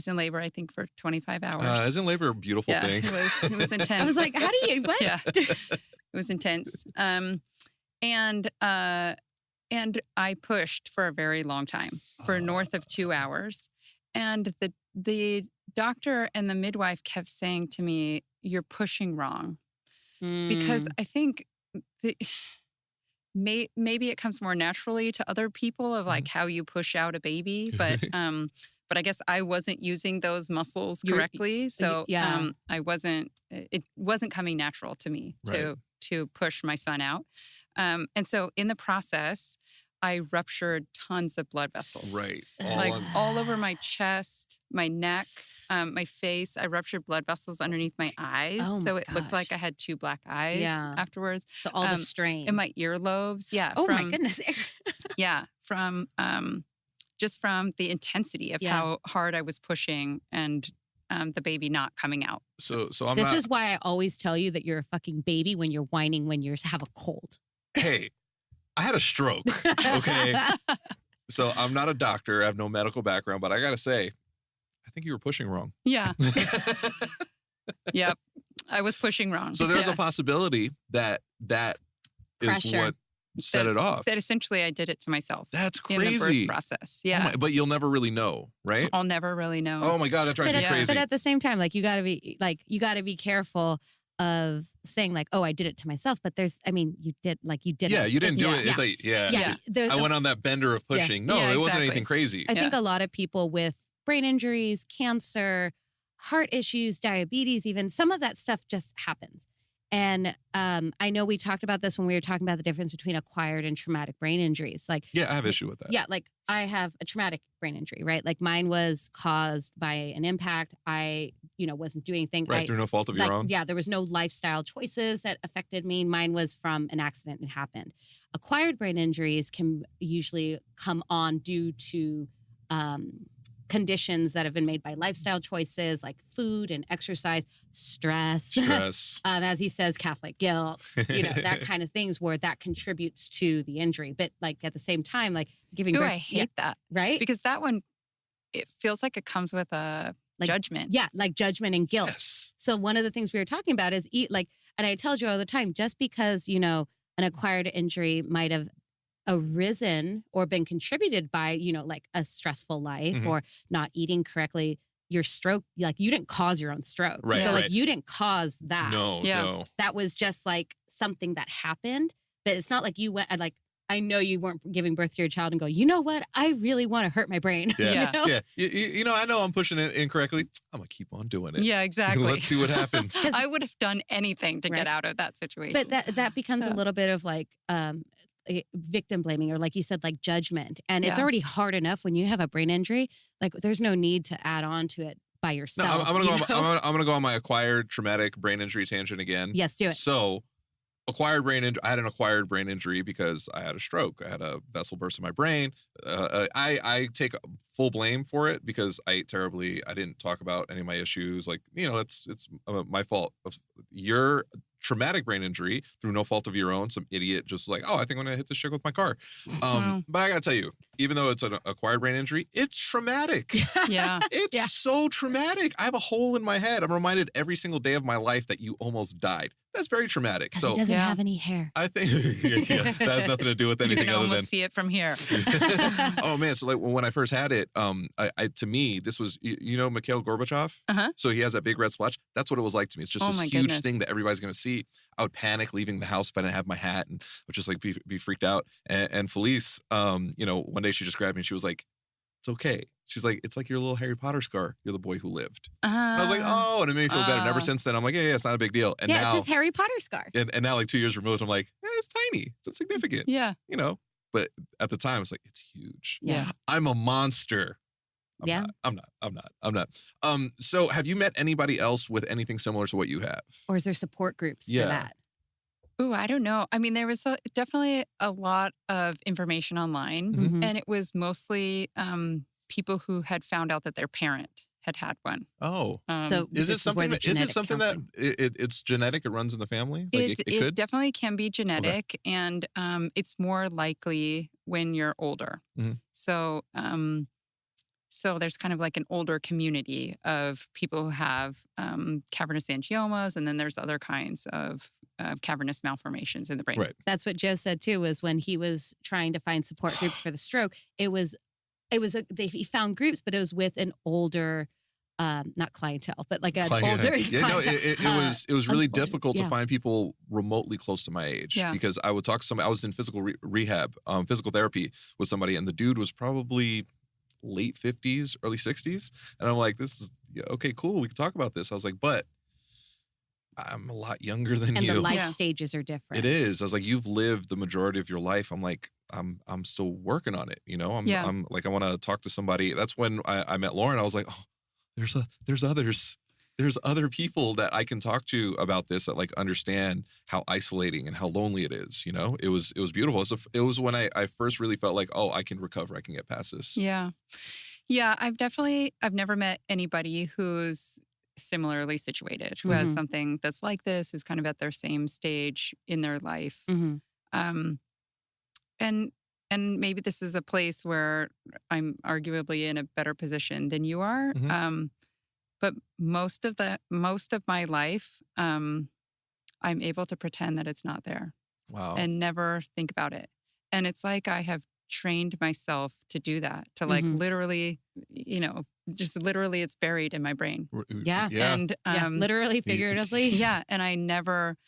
in labor, I think, for 25 hours. Isn't labor a beautiful Yeah, thing? it was intense. I was like, how do you what? Yeah. It was intense. And I pushed for a very long time, for north of 2 hours. And the doctor and the midwife kept saying to me, "You're pushing wrong." Because I think maybe it comes more naturally to other people of like how you push out a baby, but I guess I wasn't using those muscles You're- correctly, so yeah. I wasn't. It wasn't coming natural to me Right. to push my son out, and so in the process, I ruptured tons of blood vessels. Right. All over my chest, my neck, my face. I ruptured blood vessels underneath my eyes. Oh so my it looked like gosh. I had 2 black eyes Yeah. afterwards. So all the strain. In my earlobes. Yeah. Oh my goodness. Yeah. From just from the intensity of how hard I was pushing and the baby not coming out. So I'm This not. is why I always tell you that you're a fucking baby when you're whining when you have a cold. Hey, I had a stroke. Okay. So I'm not a doctor. I have no medical background, but I got to say, I think you were pushing wrong. Yeah. Yep. I was pushing wrong. So there's a possibility that is Pressure. what set it off. That essentially I did it to myself. That's in the crazy. birth process. Oh Yeah. my- but you'll never really know, right? I'll never really know. Oh my God, that drives me crazy. But at the same time, like you gotta be careful of saying like, oh, I did it to myself. But you did. Yeah, you didn't do it. It's Yeah. like, There's I went on that bender of pushing. No, Yeah, it wasn't exactly. anything crazy. I think a lot of people with brain injuries, cancer, heart issues, diabetes, even some of that stuff just happens. And I know we talked about this when we were talking about the difference between acquired and traumatic brain injuries. Like, Yeah, I have issue with that. yeah, like I have a traumatic brain injury, right? Like mine was caused by an impact. I, wasn't doing anything. Right, through no fault of your own. Yeah, there was no lifestyle choices that affected me. Mine was from an accident that happened. Acquired brain injuries can usually come on due to conditions that have been made by lifestyle choices like food and exercise, stress, as he says, Catholic guilt, that kind of things where that contributes to the injury. But like at the same time, like giving Ooh, birth, I hate that. right? Because that one, it feels like it comes with a judgment. Yeah, like judgment and guilt. Yes. So one of the things we were talking about is and I tell you all the time, just because, an acquired injury might have arisen or been contributed by, like a stressful life or not eating correctly, your stroke, like you didn't cause your own stroke. Right, so right. like you didn't cause that. No. That was just like something that happened, but it's not like you went and like, I know you weren't giving birth to your child and go, you know what? I really want to hurt my brain. Yeah. You know? Yeah. I know I'm pushing it incorrectly. I'm going to keep on doing it. Yeah, exactly. Let's see what happens. I would have done anything to get out of that situation. But that becomes a little bit of like victim blaming or like you said, like judgment. And it's already hard enough when you have a brain injury. Like there's no need to add on to it by No, yourself. I'm gonna go on my acquired traumatic brain injury tangent again. Yes, do it. So, acquired brain injury. I had an acquired brain injury because I had a stroke. I had a vessel burst in my brain. I take full blame for it because I ate terribly. I didn't talk about any of my issues. Like it's my fault. Your traumatic brain injury through no fault of your own. Some idiot just like, oh, I think I'm gonna hit this chick with my car. But I gotta tell you, even though it's an acquired brain injury, it's traumatic. Yeah. It's so traumatic. I have a hole in my head. I'm reminded every single day of my life that you almost died. That's very traumatic. So he doesn't have any hair. I think that has nothing to do with You anything can other almost than. see it from here. Oh man! So like when I first had it, to me this was Mikhail Gorbachev. So he has that big red splotch. That's what it was like to me. It's just this huge thing that everybody's gonna see. I would panic leaving the house if I didn't have my hat, and I would just like be freaked out. And Felice, one day she just grabbed me and she was like, "It's okay." She's like, "It's like your little Harry Potter scar. You're the boy who lived." And I was like, "Oh," and it made me feel better. And ever since then, I'm like, "Yeah, it's not a big deal." And now it's his Harry Potter scar. And now, like 2 years removed, I'm like, it's tiny. It's insignificant. Yeah. But at the time, it's like, it's huge. Yeah. I'm a monster. I'm not. So have you met anybody else with anything similar to what you have? Or is there support groups for that? Ooh, I don't know. I mean, there was definitely a lot of information online, and it was mostly people who had found out that their parent had one. Oh, so is it something that it's genetic? It runs in the family. Like it could definitely can be genetic, and it's more likely when you're older. So there's kind of like an older community of people who have cavernous angiomas, and then there's other kinds of cavernous malformations in the brain. Right. That's what Joe said too. Was when he was trying to find support groups for the stroke, he found groups, but it was with an older, not clientele, but like an older. Yeah, no, it was really difficult to find people remotely close to my age because I would talk to somebody. I was in physical rehab, physical therapy with somebody, and the dude was probably late 50s, early 60s, and I'm like, "This is okay, cool. We can talk about this." I was like, "But I'm a lot younger than you. And the life stages are different." It is. I was like, "You've lived the majority of your life." I'm like, I'm still working on it. You know, I'm like, I want to talk to somebody. That's when I met Lauren. I was like, oh, there's others. There's other people that I can talk to about this that like understand how isolating and how lonely it is. You know, it was beautiful. So it was when I first really felt like, oh, I can recover. I can get past this. Yeah. Yeah. I've never met anybody who's similarly situated, who has something that's like this, who's kind of at their same stage in their life. And maybe this is a place where I'm arguably in a better position than you are. But most of my life, I'm able to pretend that it's not there. Wow. And never think about it. And it's like I have trained myself to do that, to like literally, you know, just literally it's buried in my brain. Yeah. And literally, figuratively. Yeah. And I never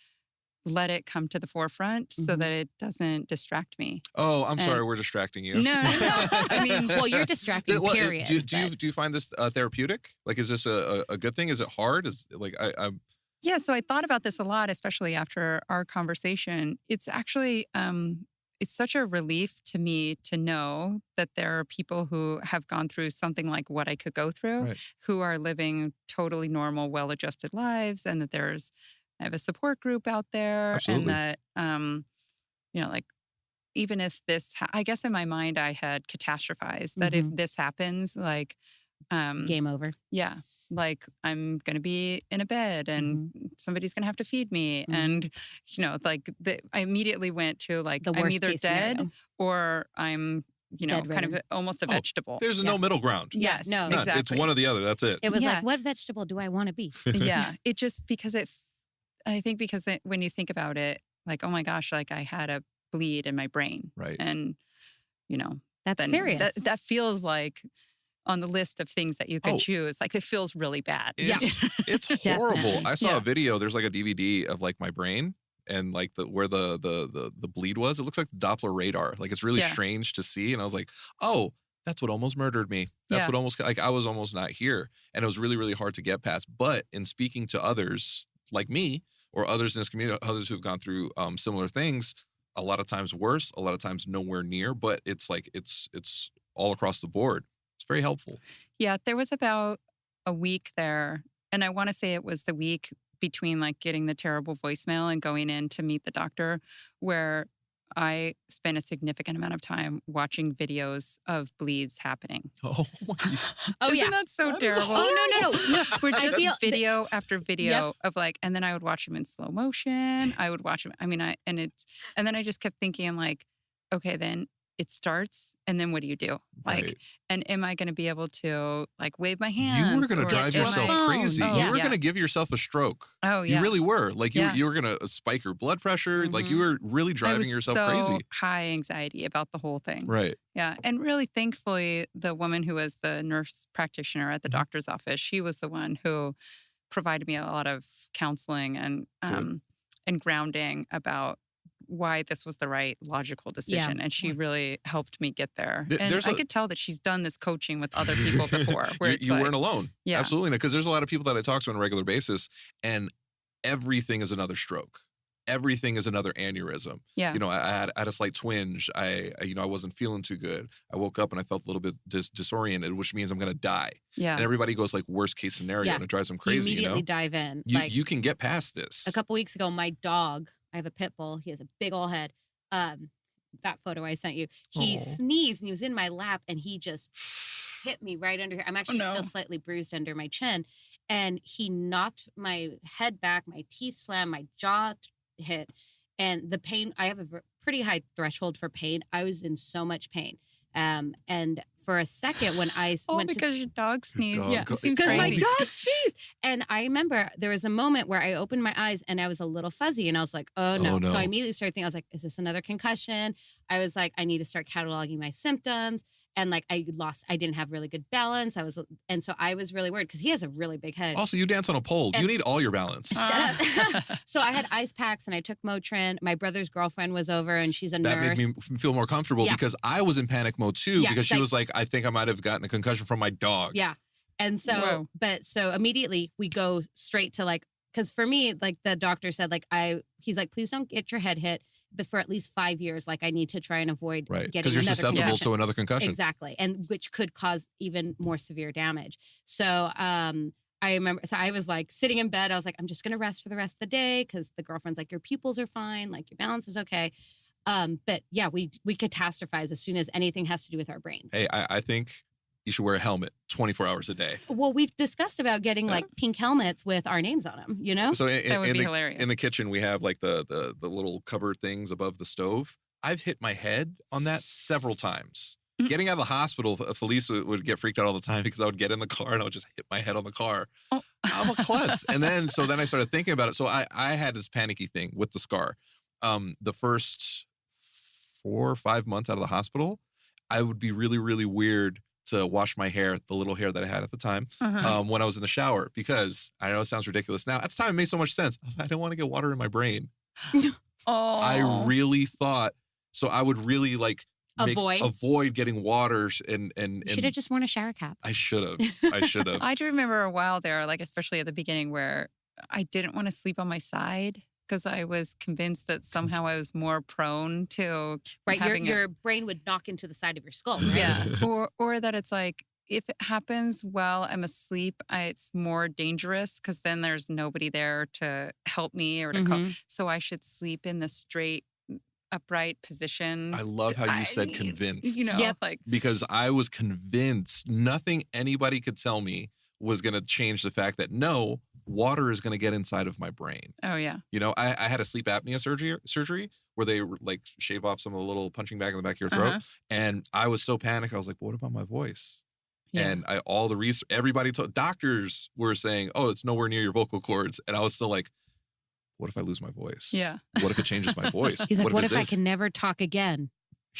let it come to the forefront so that it doesn't distract me. Oh, I'm sorry, we're distracting you. No. I mean, well, you're distracting, period. Do you find this therapeutic? Like, is this a good thing? Is it hard? Is like I'm. Yeah, so I thought about this a lot, especially after our conversation. It's actually it's such a relief to me to know that there are people who have gone through something like what I could go through, who are living totally normal, well-adjusted lives, and that I have a support group out there. Absolutely. And that, you know, like, even if this, I guess in my mind, I had catastrophized that if this happens, like, game over. Yeah. Like, I'm going to be in a bed and somebody's going to have to feed me. And, you know, like, I immediately went to like, I'm either dead scenario. Or I'm, you know, Bedridden. kind of almost a vegetable. There's no middle ground. Yes. No. None. Exactly. It's one or the other. That's it. It was like, what vegetable do I want to be? Yeah. It just, because I think when you think about it, like, oh my gosh, like I had a bleed in my brain. Right. And, you know, That's serious. That feels like on the list of things that you could choose. Like, it feels really bad. It's horrible. Definitely. I saw a video. There's like a DVD of like my brain and like where the bleed was. It looks like the Doppler radar. Like, it's really strange to see. And I was like, oh, that's what almost murdered me. That's what almost, like, I was almost not here. And it was really, really hard to get past. But in speaking to others like me or others in this community, others who've gone through similar things, a lot of times worse, a lot of times nowhere near, but it's like, it's all across the board. It's very helpful. Yeah, there was about a week there, and I want to say it was the week between like getting the terrible voicemail and going in to meet the doctor, where I spent a significant amount of time watching videos of bleeds happening. Oh, Isn't that so terrible? Oh, no. We're just video after video of like, and then I would watch them in slow motion. I would watch them. I mean, and then I just kept thinking like, okay, then it starts, and then what do you do? Like, and am I going to be able to like wave my hands? You were going to drive yourself crazy. Oh, you were going to give yourself a stroke. Oh, yeah. You really were. Like, you were going to spike your blood pressure. Like, you were really driving yourself crazy. High anxiety about the whole thing. Right. Yeah. And really, thankfully, the woman who was the nurse practitioner at the doctor's office, she was the one who provided me a lot of counseling and grounding about why this was the right logical decision. Yeah. And she really helped me get there. And I could tell that she's done this coaching with other people before. Where you weren't alone. Yeah. Absolutely. Because there's a lot of people that I talk to on a regular basis, and everything is another stroke. Everything is another aneurysm. Yeah. You know, I had a slight twinge. I wasn't feeling too good. I woke up and I felt a little bit disoriented, which means I'm going to die. Yeah. And everybody goes like worst case scenario, and it drives them crazy. You immediately dive in. You can get past this. A couple weeks ago, my dog, I have a pit bull. He has a big old head. That photo I sent you, he sneezed and he was in my lap and he just hit me right under here. I'm actually still slightly bruised under my chin. And he knocked my head back, my teeth slammed, my jaw hit. And the pain, I have a pretty high threshold for pain. I was in so much pain. And for a second when I went because your dog sneezed. It seems because my dog sneezed. And I remember there was a moment where I opened my eyes and I was a little fuzzy and I was like, oh no. So I immediately started thinking, I was like, is this another concussion? I was like, I need to start cataloging my symptoms. And like I didn't have really good balance. And so I was really worried because he has a really big head. Also, you dance on a pole. You need all your balance. Shut up. So I had ice packs and I took Motrin. My brother's girlfriend was over and she's a nurse. That made me feel more comfortable because I was in panic mode too because she was like, I think I might have gotten a concussion from my dog. Yeah. And so, so immediately we go straight to like, because for me, like the doctor said, like he's like, please don't get your head hit. but for at least 5 years, like I need to try and avoid Right. getting Because you're another susceptible concussion. to another concussion. Exactly. And which could cause even more severe damage. So I remember, so I was like sitting in bed. I was like, I'm just going to rest for the rest of the day because the girlfriend's like, your pupils are fine. Like your balance is okay. But yeah, we catastrophize as soon as anything has to do with our brains. Hey, I think you should wear a helmet 24 hours a day. Well, we've discussed about getting like pink helmets with our names on them, you know? So That would be hilarious. in the kitchen, we have like the little cupboard things above the stove. I've hit my head on that several times. Getting out of the hospital, Felice would get freaked out all the time because I would get in the car and I would just hit my head on the car. Oh. I'm a klutz. And then I started thinking about it. So I had this panicky thing with the scar. The first 4 or 5 months out of the hospital, I would be really, really weird to wash my hair, the little hair that I had at the time, when I was in the shower, because I know it sounds ridiculous now. At the time, it made so much sense. I was like, I don't want to get water in my brain. Oh. I really thought, so I would really like avoid getting waters and Should have just worn a shower cap. I should have. I do remember a while there, like especially at the beginning, where I didn't want to sleep on my side because I was convinced that somehow I was more prone to Right, your brain would knock into the side of your skull, right? Yeah, or that it's like if it happens while I'm asleep, it's more dangerous because then there's nobody there to help me or to call. So I should sleep in the straight, upright position. I love how you said convinced. You know, like because I was convinced nothing anybody could tell me was going to change the fact that no, water is going to get inside of my brain. Oh yeah. You know, I had a sleep apnea surgery where they like shave off some of the little punching bag in the back of your throat, and I was so panicked. I was like, "What about my voice?" Yeah. And everybody told doctors were saying, "Oh, it's nowhere near your vocal cords," and I was still like, what if I lose my voice? Yeah. What if it changes my voice? He's like, what if I can never talk again?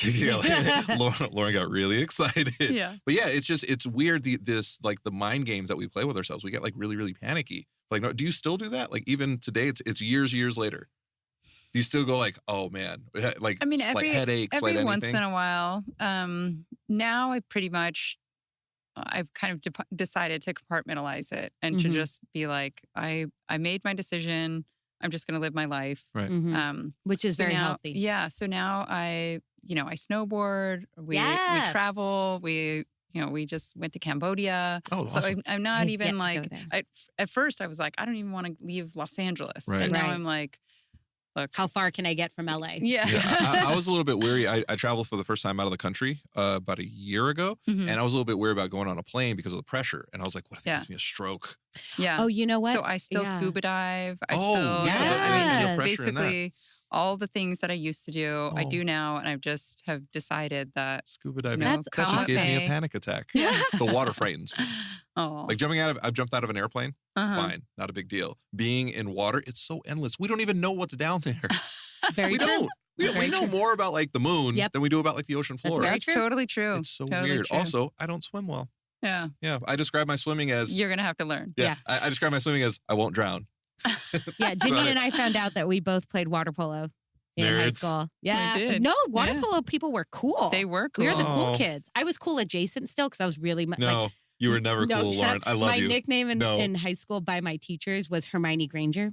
Yeah, like, Lauren got really excited. Yeah. But yeah, it's weird. The mind games that we play with ourselves, we get like really, really panicky. Like, no, do you still do that? Like even today, it's years later. Do you still go like, oh man, like, I mean, slight headaches, every slight once anything? in a while. Now I've kind of decided to compartmentalize it and to just be like, I made my decision. I'm just going to live my life. Right. Which is very healthy. Yeah. So now I snowboard, we travel, we just went to Cambodia. Oh, so awesome. I'm not even like, at first I was like, I don't even want to leave Los Angeles. Right. And now I'm like, look. How far can I get from LA? Yeah. I was a little bit weary. I traveled for the first time out of the country about a year ago. And I was a little bit weary about going on a plane because of the pressure. And I was like, what if it gives me a stroke? Yeah. Oh, you know what? So I still scuba dive. Basically all the things that I used to do, I do now. And I've just have decided that scuba diving, that just gave me a panic attack. Yeah. The water frightens me. Oh. Like I've jumped out of an airplane. Fine. Not a big deal. Being in water, it's so endless. We don't even know what's down there. Very true. We know more about like the moon than we do about like the ocean floor. That's totally true. It's so totally weird. True. Also, I don't swim well. Yeah. Yeah. I describe my swimming as you're gonna have to learn. Yeah. I describe my swimming as I won't drown. Yeah. Jeanine and I found out that we both played water polo in high school. Yeah. We did. No, water polo people were cool. They were cool. We were the cool kids. I was cool adjacent still because I was really you were never cool, Lauren. I love you. My nickname in high school by my teachers was Hermione Granger.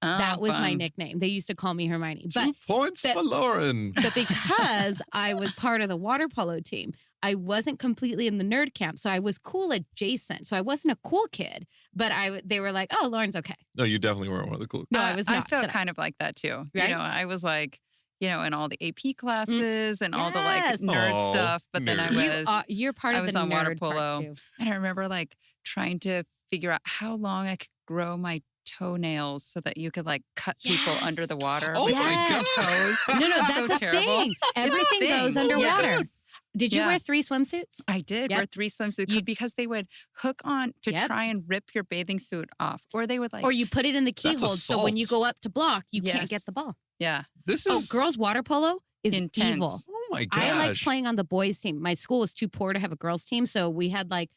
That was my nickname. They used to call me Hermione. But, 2 points for Lauren. But because I was part of the water polo team, I wasn't completely in the nerd camp. So I was cool adjacent. So I wasn't a cool kid, but they were like, oh, Lauren's okay. No, you definitely weren't one of the cool kids. No, I was not. I felt kind of like that too. Right? You know, I was like, in all the AP classes and all the like nerd stuff. But then you're part of the on nerd water polo. part too. And I remember like trying to figure out how long I could grow my toenails so that you could like cut people under the water. Oh my God. No, that's so a terrible. thing. Everything goes underwater. Did you wear 3 swimsuits? I did wear 3 swimsuits because they would hook on to try and rip your bathing suit off. Or they would like... Or you put it in the keyhole so when you go up to block, you can't get the ball. Yeah. Girls water polo is intense. evil. Oh my gosh. I like playing on the boys team. My school was too poor to have a girls team. So we had like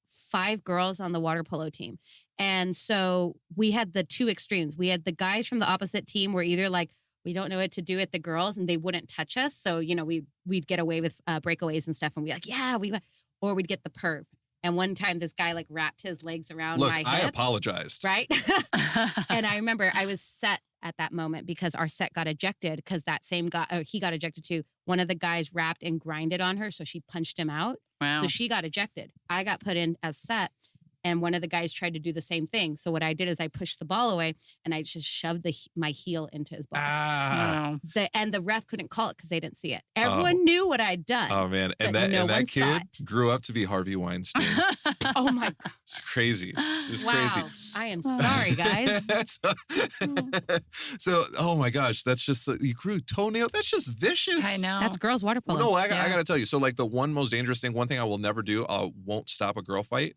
5 girls on the water polo team. And so we had the 2 extremes. We had the guys from the opposite team were either like, we don't know what to do with the girls and they wouldn't touch us. So, we'd get away with breakaways and stuff and we'd be like, or we'd get the perv. And one time this guy like wrapped his legs around my hips. I apologized. Right? And I remember I was set at that moment because our set got ejected because that same guy, he got ejected too. One of the guys rapped and grinded on her. So she punched him out. Wow. So she got ejected. I got put in as set. And one of the guys tried to do the same thing. So what I did is I pushed the ball away and I just shoved my heel into his balls. Wow. And the ref couldn't call it because they didn't see it. Everyone knew what I'd done. Oh man, and that kid grew up to be Harvey Weinstein. Oh my God. It's crazy. It's wow. crazy. I am sorry, guys. so, oh my gosh, that's just you grew toenail. That's just vicious. I know. That's girls water polo. No, I got to tell you. So like the one most dangerous thing, one thing I will never do, won't stop a girl fight.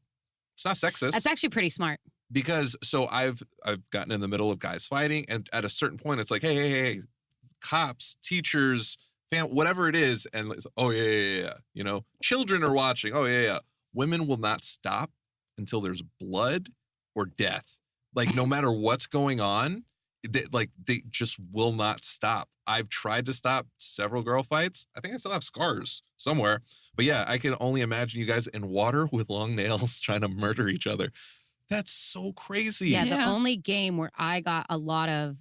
It's not sexist. That's actually pretty smart. Because so I've gotten in the middle of guys fighting, and at a certain point, it's like, hey, cops, teachers, whatever it is, and it's, oh yeah, you know, children are watching. Oh yeah. Women will not stop until there's blood or death. Like no matter what's going on, they just will not stop. I've tried to stop several girl fights. I think I still have scars somewhere. But yeah, I can only imagine you guys in water with long nails trying to murder each other. That's so crazy. Yeah, the only game where I got a lot of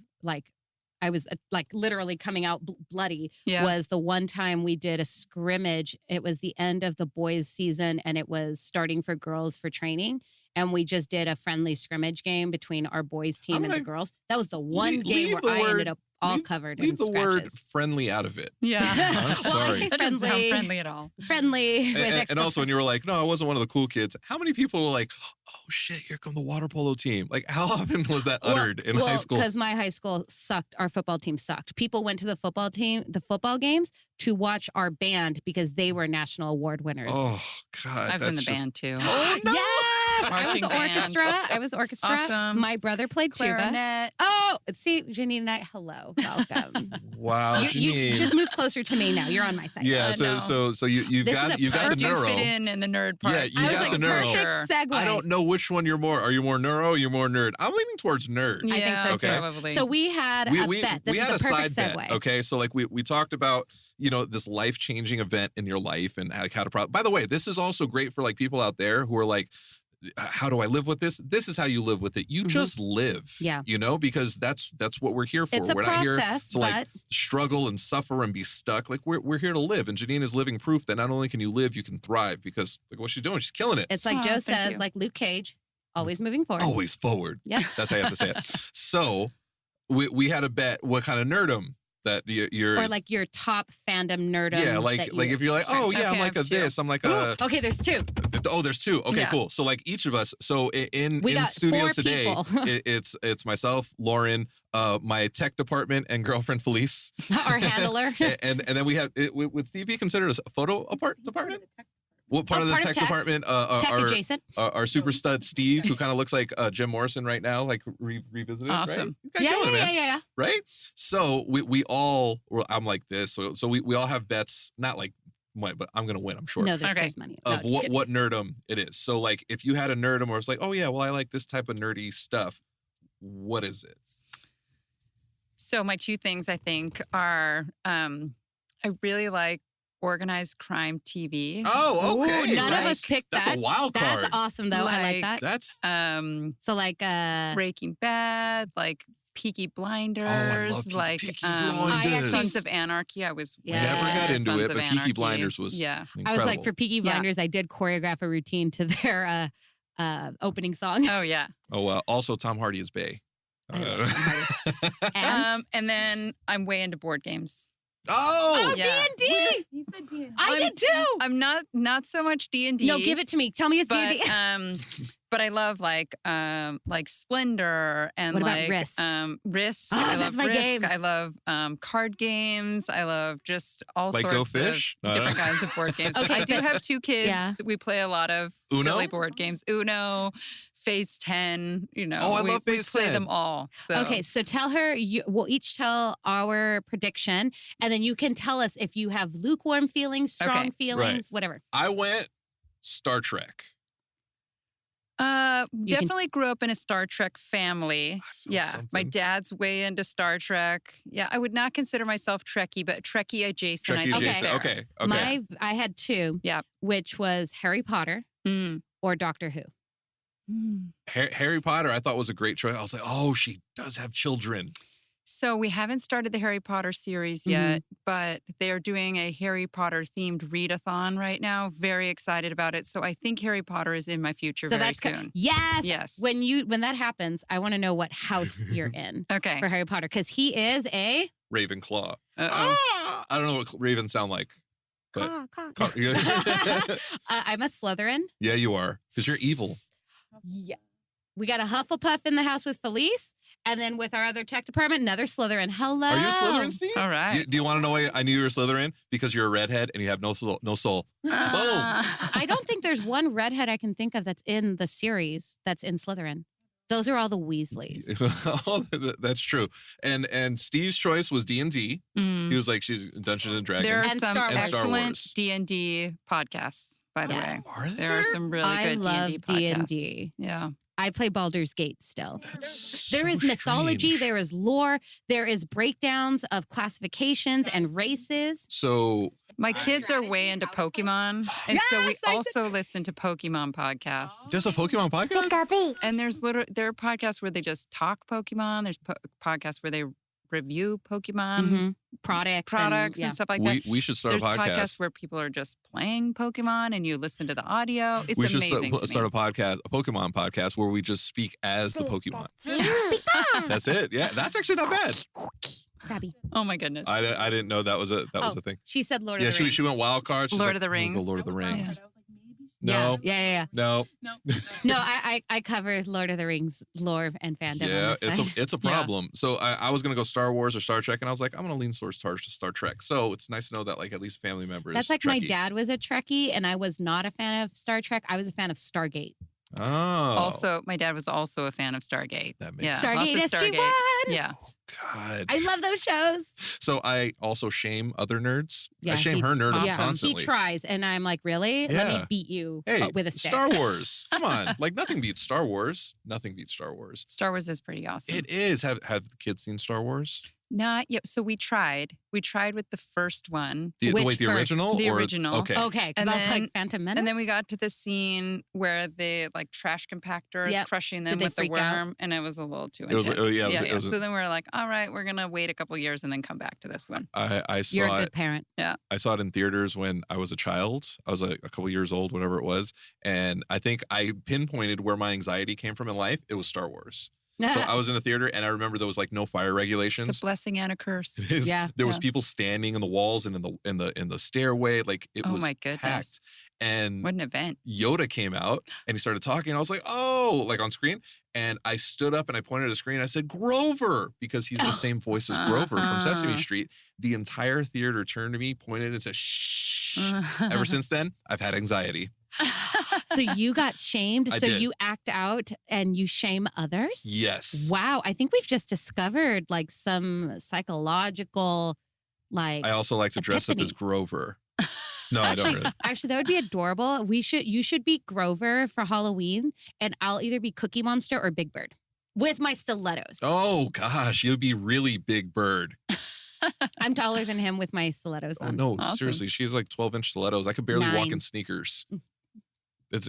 I was literally coming out bloody was the one time we did a scrimmage. It was the end of the boys season and it was starting for girls for training. And we just did a friendly scrimmage game between our boys team and the girls. That was the one game where I ended up all covered in scratches. Leave the word friendly out of it. Yeah. I'm sorry. Well, I say that doesn't sound friendly at all. Friendly. And also when you were like, no, I wasn't one of the cool kids. How many people were like, oh shit, here come the water polo team. Like how often was that uttered in high school? Because my high school sucked. Our football team sucked. People went to the football games to watch our band because they were national award winners. Oh God. I was in the band too. Oh, no. Yes. I was orchestra. Awesome. My brother played clarinet. tuba. Oh, see, Jeanine and I, hello. Welcome. Wow, Jeanine. You just move closer to me now. You're on my side. Yeah, so you've got the neuro. Fit in the nerd part. Yeah, you got the neuro. Perfect segue. I don't know which one you're more. Are you more neuro or you're more nerd? I'm leaning towards nerd. I think so okay. too. Probably. So we had a bet. This is the perfect segue. Bet, okay, so like we talked about, you know, this life-changing event in your life and how to by the way, this is also great for like people out there who are like, how do I live with this? This is how you live with it. You just live, you know, because that's what we're here for. It's a we're process, not here to like struggle and suffer and be stuck. Like we're here to live. And Jeanine is living proof that not only can you live, you can thrive because like what she's doing, she's killing it. It's like Joe says, like Luke Cage, always moving forward. Always forward. Yeah. That's how you have to say it. So we had a bet what kind of nerdom that you're or like your top fandom nerdom. Yeah, like if you're like, oh yeah, I'm like a this, I'm like a okay, there's two. Oh, there's two. Okay, cool. So like each of us. So in studio today, it's myself, Lauren, my tech department, and girlfriend Felice, our handler, and then we have. Would Steve be considered a photo department? What part of the tech department? Our super stud Steve, who kind of looks like Jim Morrison right now, like revisited. Awesome. Right? Yeah. Right. So we all. I'm like this. So we all have bets. Not like. But I'm gonna win. I'm sure. No, there's money. Of what nerdom it is. So like, if you had a nerdom, where it's like, oh yeah, well I like this type of nerdy stuff. What is it? So my two things I think are, I really like organized crime TV. Oh, okay. Ooh, none of us picked that. That's a wild card. That's awesome though. I like that. That's so like Breaking Bad, like Peaky Blinders, I love like Peaky Blinders. Sons of Anarchy. I was never got into it, but Peaky Blinders was incredible. I was like for Peaky Blinders, I did choreograph a routine to their opening song. Oh yeah. Oh also Tom Hardy is Bay. And then I'm way into board games. Oh, D&D. You said D&D. I did too. I'm not so much D&D. No, give it to me. Tell me it's D&D. But I love like Splendor and what like about Risk? Risk. Oh, I love that's my Risk. game. I love card games. I love just all like sorts Go Fish? of different kinds of board games. Okay, I do have two kids. Yeah. We play a lot of silly board games. Uno, Phase 10. You know, I love Phase 10. We play them all. So. Okay, so tell her. We'll each tell our prediction, and then you can tell us if you have lukewarm feelings, strong feelings, whatever. I went Star Trek. Definitely grew up in a Star Trek family. Yeah, something. My dad's way into Star Trek. Yeah, I would not consider myself Trekkie, but Trekkie adjacent. Trekkie adjacent. Okay. I had two. Yeah, which was Harry Potter or Doctor Who. Harry Potter, I thought was a great choice. I was like, oh, she does have children. So we haven't started the Harry Potter series yet, but they're doing a Harry Potter themed readathon right now. Very excited about it. So I think Harry Potter is in my future very soon. Yes. When that happens, I want to know what house you're in. Okay. For Harry Potter, because he is a Ravenclaw. Uh-oh. I don't know what ravens sound like. But I'm a Slytherin. Yeah, you are. Because you're evil. Yeah. We got a Hufflepuff in the house with Felice. And then with our other tech department, another Slytherin. Hello. Are you a Slytherin, Steve? All right. Do you want to know why I knew you were a Slytherin? Because you're a redhead and you have no soul. Boom. I don't think there's one redhead I can think of that's in the series that's in Slytherin. Those are all the Weasleys. Oh, that's true. And Steve's choice was D&D. He was like, she's Dungeons and Dragons. There are And some Star Wars. excellent D&D podcasts, by the way. Are There are some really I good love D&D podcasts. D&D. Yeah. I play Baldur's Gate still. That's There is so mythology, strange. there is lore, there is breakdowns of classifications and races. So My kids are way into Pokemon. And so we Yes, I also listen to Pokemon podcasts. there's a Pokemon podcast? And there are podcasts where they just talk Pokemon. There's podcasts where they review Pokemon Products and stuff like that. We should start There's a podcast. podcasts where people are just playing Pokemon and you listen to the audio. It's We should amazing. start a Pokemon podcast where we just speak as the Pokemon. That's it. Yeah, that's actually not bad. Crabby. Oh my goodness. I didn't know that was a thing. She said Lord Yeah, of the Rings. she went wild card. She's Lord like, of the "I'm gonna Rings. go Lord of the Rings. Yeah. No, Yeah. no, No, I cover Lord of the Rings lore and fandom. yeah, on this side. it's a problem. So I was gonna go Star Wars or Star Trek, and I was like, I'm gonna lean towards Star Trek. So it's nice to know that like at least family members. That's like my Trekkie. dad was a Trekkie, and I was not a fan of Star Trek. I was a fan of Stargate. Oh, Also, my dad was also a fan of Stargate. That makes Yeah, sense. Stargate lots of SG-1. Yeah. God, I love those shows. So I also shame other nerds. Yeah, I shame her nerdom Yeah, constantly. he tries, and I'm like, really? Let me Yeah. beat you Hey, with a stick. Star Wars. Come on. Like nothing beats Star Wars. Nothing beats Star Wars. Star Wars is pretty awesome. It is. Have the kids seen Star Wars? Not yet. So we tried. We tried with the first one. The Which the first? original? The or, original. Okay. Okay, because And I was then- like Phantom Menace. And then we got to the scene where the like trash compactor is Yep. crushing them Did they with the freak out? worm, and it was a little too It was- intense. oh, yeah, it was- So then we were like, all right, we're gonna wait a couple years and then come back to this one. I You're saw a it. good parent. I saw it in theaters when I was a child. I was like a couple years old, whatever it was. And I think I pinpointed where my anxiety came from in life. It was Star Wars. So I was in a theater and I remember there was like no fire It's regulations. a blessing and a curse. Yeah. There was Yeah. people standing in the walls and in the stairway. Like it Oh was my goodness. packed. And What an event. Yoda came out and he started talking. I was like, oh, like on screen. And I stood up and I pointed at the screen. I said, Grover, because he's the same voice as Grover from Sesame Street. The entire theater turned to me, pointed and said, shh. Ever since then, I've had anxiety. So you got shamed. I So did. you act out and you shame others? Yes. Wow. I think we've just discovered like some psychological, like I also like to dress up as Epiphany. Grover. No, I don't really. Actually, that would be adorable. You should be Grover for Halloween, and I'll either be Cookie Monster or Big Bird with my stilettos. Oh gosh, you'd be really Big Bird. I'm taller than him with my stilettos Oh on. no, Awesome. seriously, she's like 12-inch stilettos. I could barely walk 9. in sneakers. It's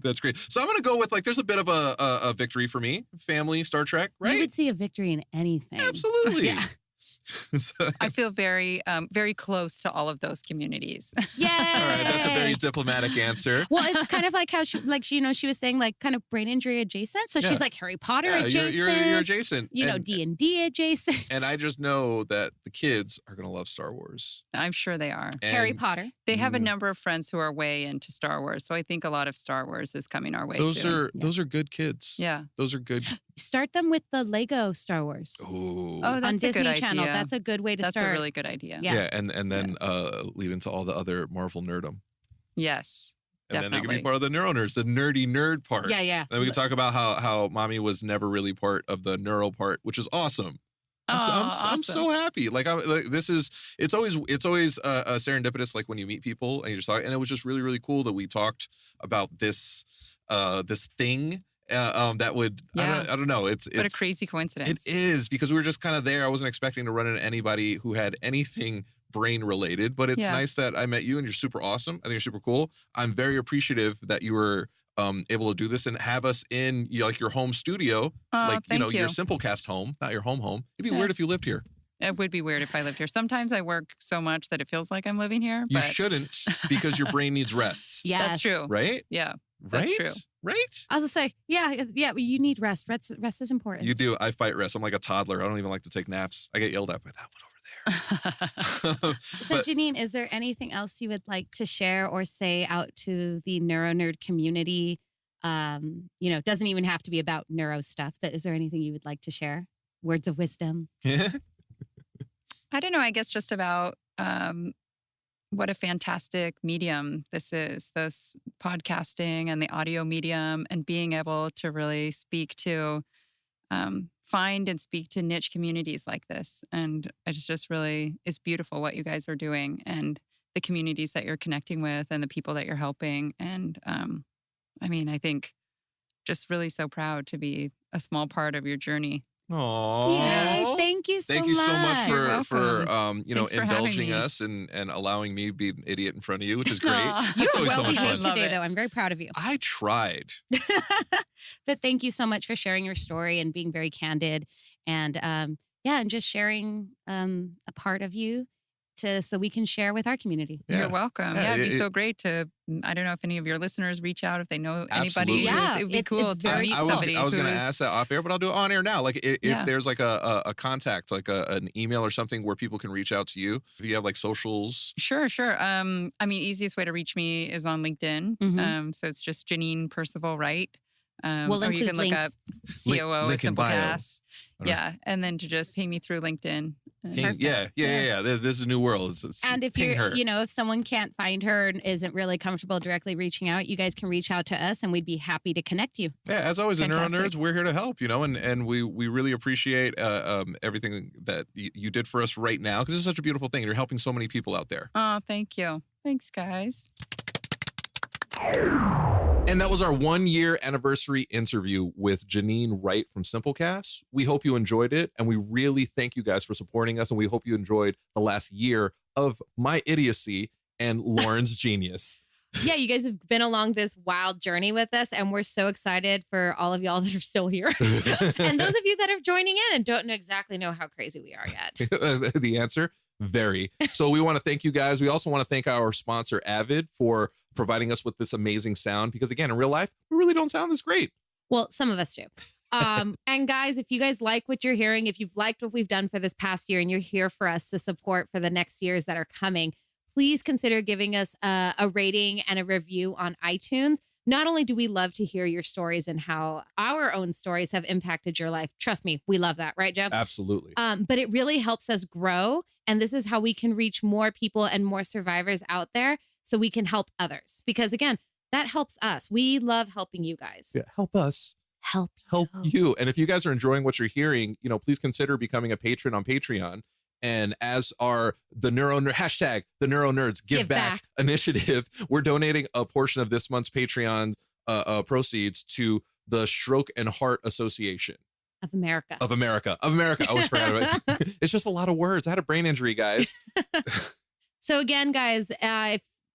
that's great. So I'm gonna go with like there's a bit of a victory for me. Family, Star Trek, You right? would see a victory in anything. Absolutely. Yeah. So- I feel very, very close to all of those communities. Yeah. all right, that's a very diplomatic answer. Well, it's kind of like how she, like you know, she was saying like kind of brain injury adjacent. So Yeah. she's like Harry Potter Yeah, adjacent. you're adjacent. You know, and, D&D adjacent. and I just know that the kids are gonna love Star Wars. I'm sure they are. Harry And Potter. They have a Mm. number of friends who are way into Star Wars. So I think a lot of Star Wars is coming our way Those soon. are good kids. Yeah. Those are good. Start them with the Lego Star Wars Ooh. Oh, that's on a Disney good Channel. idea. That's a good way to That's start. a really good idea. Yeah. and then lead into all the other Marvel nerdom. Yes. And then they can be Definitely. part of the NeuroNerds, the nerdy nerd part. Yeah. Then we can talk about how mommy was never really part of the neuro part, which is awesome. I'm Awesome. so happy. Like it's always serendipitous. Like when you meet people and you just talk, and it was just really really cool that we talked about this thing that would Yeah. I don't know. It's What a crazy coincidence. It is because we were just kind of there. I wasn't expecting to run into anybody who had anything brain related, but it's Yeah. nice that I met you and you're super awesome. I think you're super cool. I'm very appreciative that you were able to do this and have us in like your home studio, like thank you. your SimpleCast home, not your home. It'd be weird if you lived here. It would be weird if I lived here. Sometimes I work so much that it feels like I'm living here. You But shouldn't, because your brain needs rest. Yes. that's true. Right? Yeah. Right? That's true. Right? I was gonna say, yeah, you need rest. Rest is important. You do. I fight rest. I'm like a toddler. I don't even like to take naps. I get yelled at by that one over there. So, Jeanine, is there anything else you would like to share or say out to the NeuroNerd community? Doesn't even have to be about neuro stuff, but is there anything you would like to share? Words of wisdom? I don't know. I guess just about what a fantastic medium this is, this podcasting and the audio medium, and being able to really speak to, find and speak to niche communities like this. And it's just really, it's beautiful what you guys are doing and the communities that you're connecting with and the people that you're helping. And I think just really so proud to be a small part of your journey. Aww. Yay, thank you so much. Thank you so much You're for Thanks for having indulging me. us and allowing me to be an idiot in front of you, which is great. Aw. It's You're always so well much fun. behaved Love today, it. though. I'm very proud of you. I tried. But thank you so much for sharing your story and being very candid, and and just sharing a part of you so we can share with our community. Yeah. You're welcome. Yeah, Yeah, it'd be it- so great to, I don't know if any of your listeners reach out, if they know Absolutely. anybody. Yeah, it would be it's cool to very meet cool. somebody. I was who going to is- ask that off air, but I'll do it on air now. Like if Yeah. there's like a contact, like an email or something where people can reach out to you, if you have like socials. Sure. Easiest way to reach me is on LinkedIn. Mhm. So it's just Jeanine Percival Wright. We'll or you include can look links. up COO at link in bio. SimpleCast. All right. Yeah, and then to just ping me through LinkedIn. Ping, yeah. This is a new world. It's And if ping you're, her. if someone can't find her and isn't really comfortable directly reaching out, you guys can reach out to us and we'd be happy to connect you. Yeah, as always, the Fantastic. NeuroNerds, we're here to help, and we really appreciate everything that you did for us right now, because it's such a beautiful thing. You're helping so many people out there. Oh, thank you. Thanks, guys. And that was our 1-year anniversary interview with Jeanine Wright from SimpleCast. We hope you enjoyed it, and we really thank you guys for supporting us, and we hope you enjoyed the last year of my idiocy and Lauren's genius. Yeah, you guys have been along this wild journey with us, and we're so excited for all of y'all that are still here. And those of you that are joining in and don't exactly know how crazy we are yet. The answer, very. So we want to thank you guys. We also want to thank our sponsor, Avid, for providing us with this amazing sound, because again, in real life, we really don't sound this great. Well, some of us do. And guys, if you guys like what you're hearing, if you've liked what we've done for this past year and you're here for us to support for the next years that are coming, please consider giving us a rating and a review on iTunes. Not only do we love to hear your stories and how our own stories have impacted your life. Trust me, we love that, right, Joe? Absolutely. But it really helps us grow. And this is how we can reach more people and more survivors out there so we can help others. Because again, that helps us. We love helping you guys. Yeah, help us. Help You. And if you guys are enjoying what you're hearing, please consider becoming a patron on Patreon. And as our the NeuroNerds Give Back initiative, we're donating a portion of this month's Patreon proceeds to the Stroke and Heart Association of America. of America. I always forgot about it. It's just a lot of words. I had a brain injury, guys. So again, guys,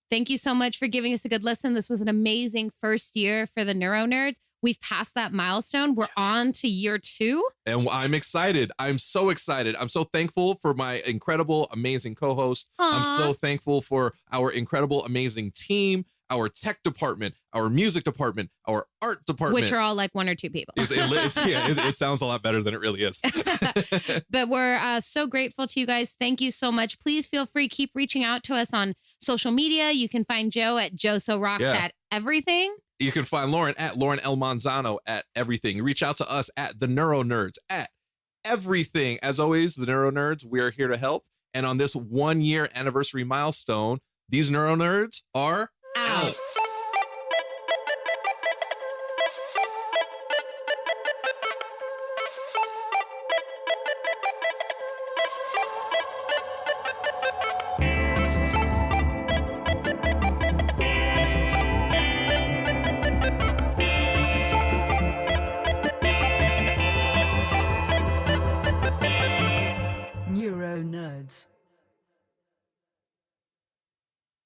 thank you so much for giving us a good listen. This was an amazing first year for the NeuroNerds. We've passed that milestone. We're on to year 2. And I'm excited. I'm so excited. I'm so thankful for my incredible, amazing co-host. I'm so thankful for our incredible, amazing team, our tech department, our music department, our art department. Which are all like 1 or 2 people. It sounds a lot better than it really is. But we're so grateful to you guys. Thank you so much. Please feel free. Keep reaching out to us on social media. You can find Joe at Joe So Rocks at everything. You can find Lauren at Lauren L. Manzano at everything. Reach out to us at the NeuroNerds at everything. As always, the NeuroNerds, we are here to help. And on this 1-year anniversary milestone, these NeuroNerds are out. NeuroNerds.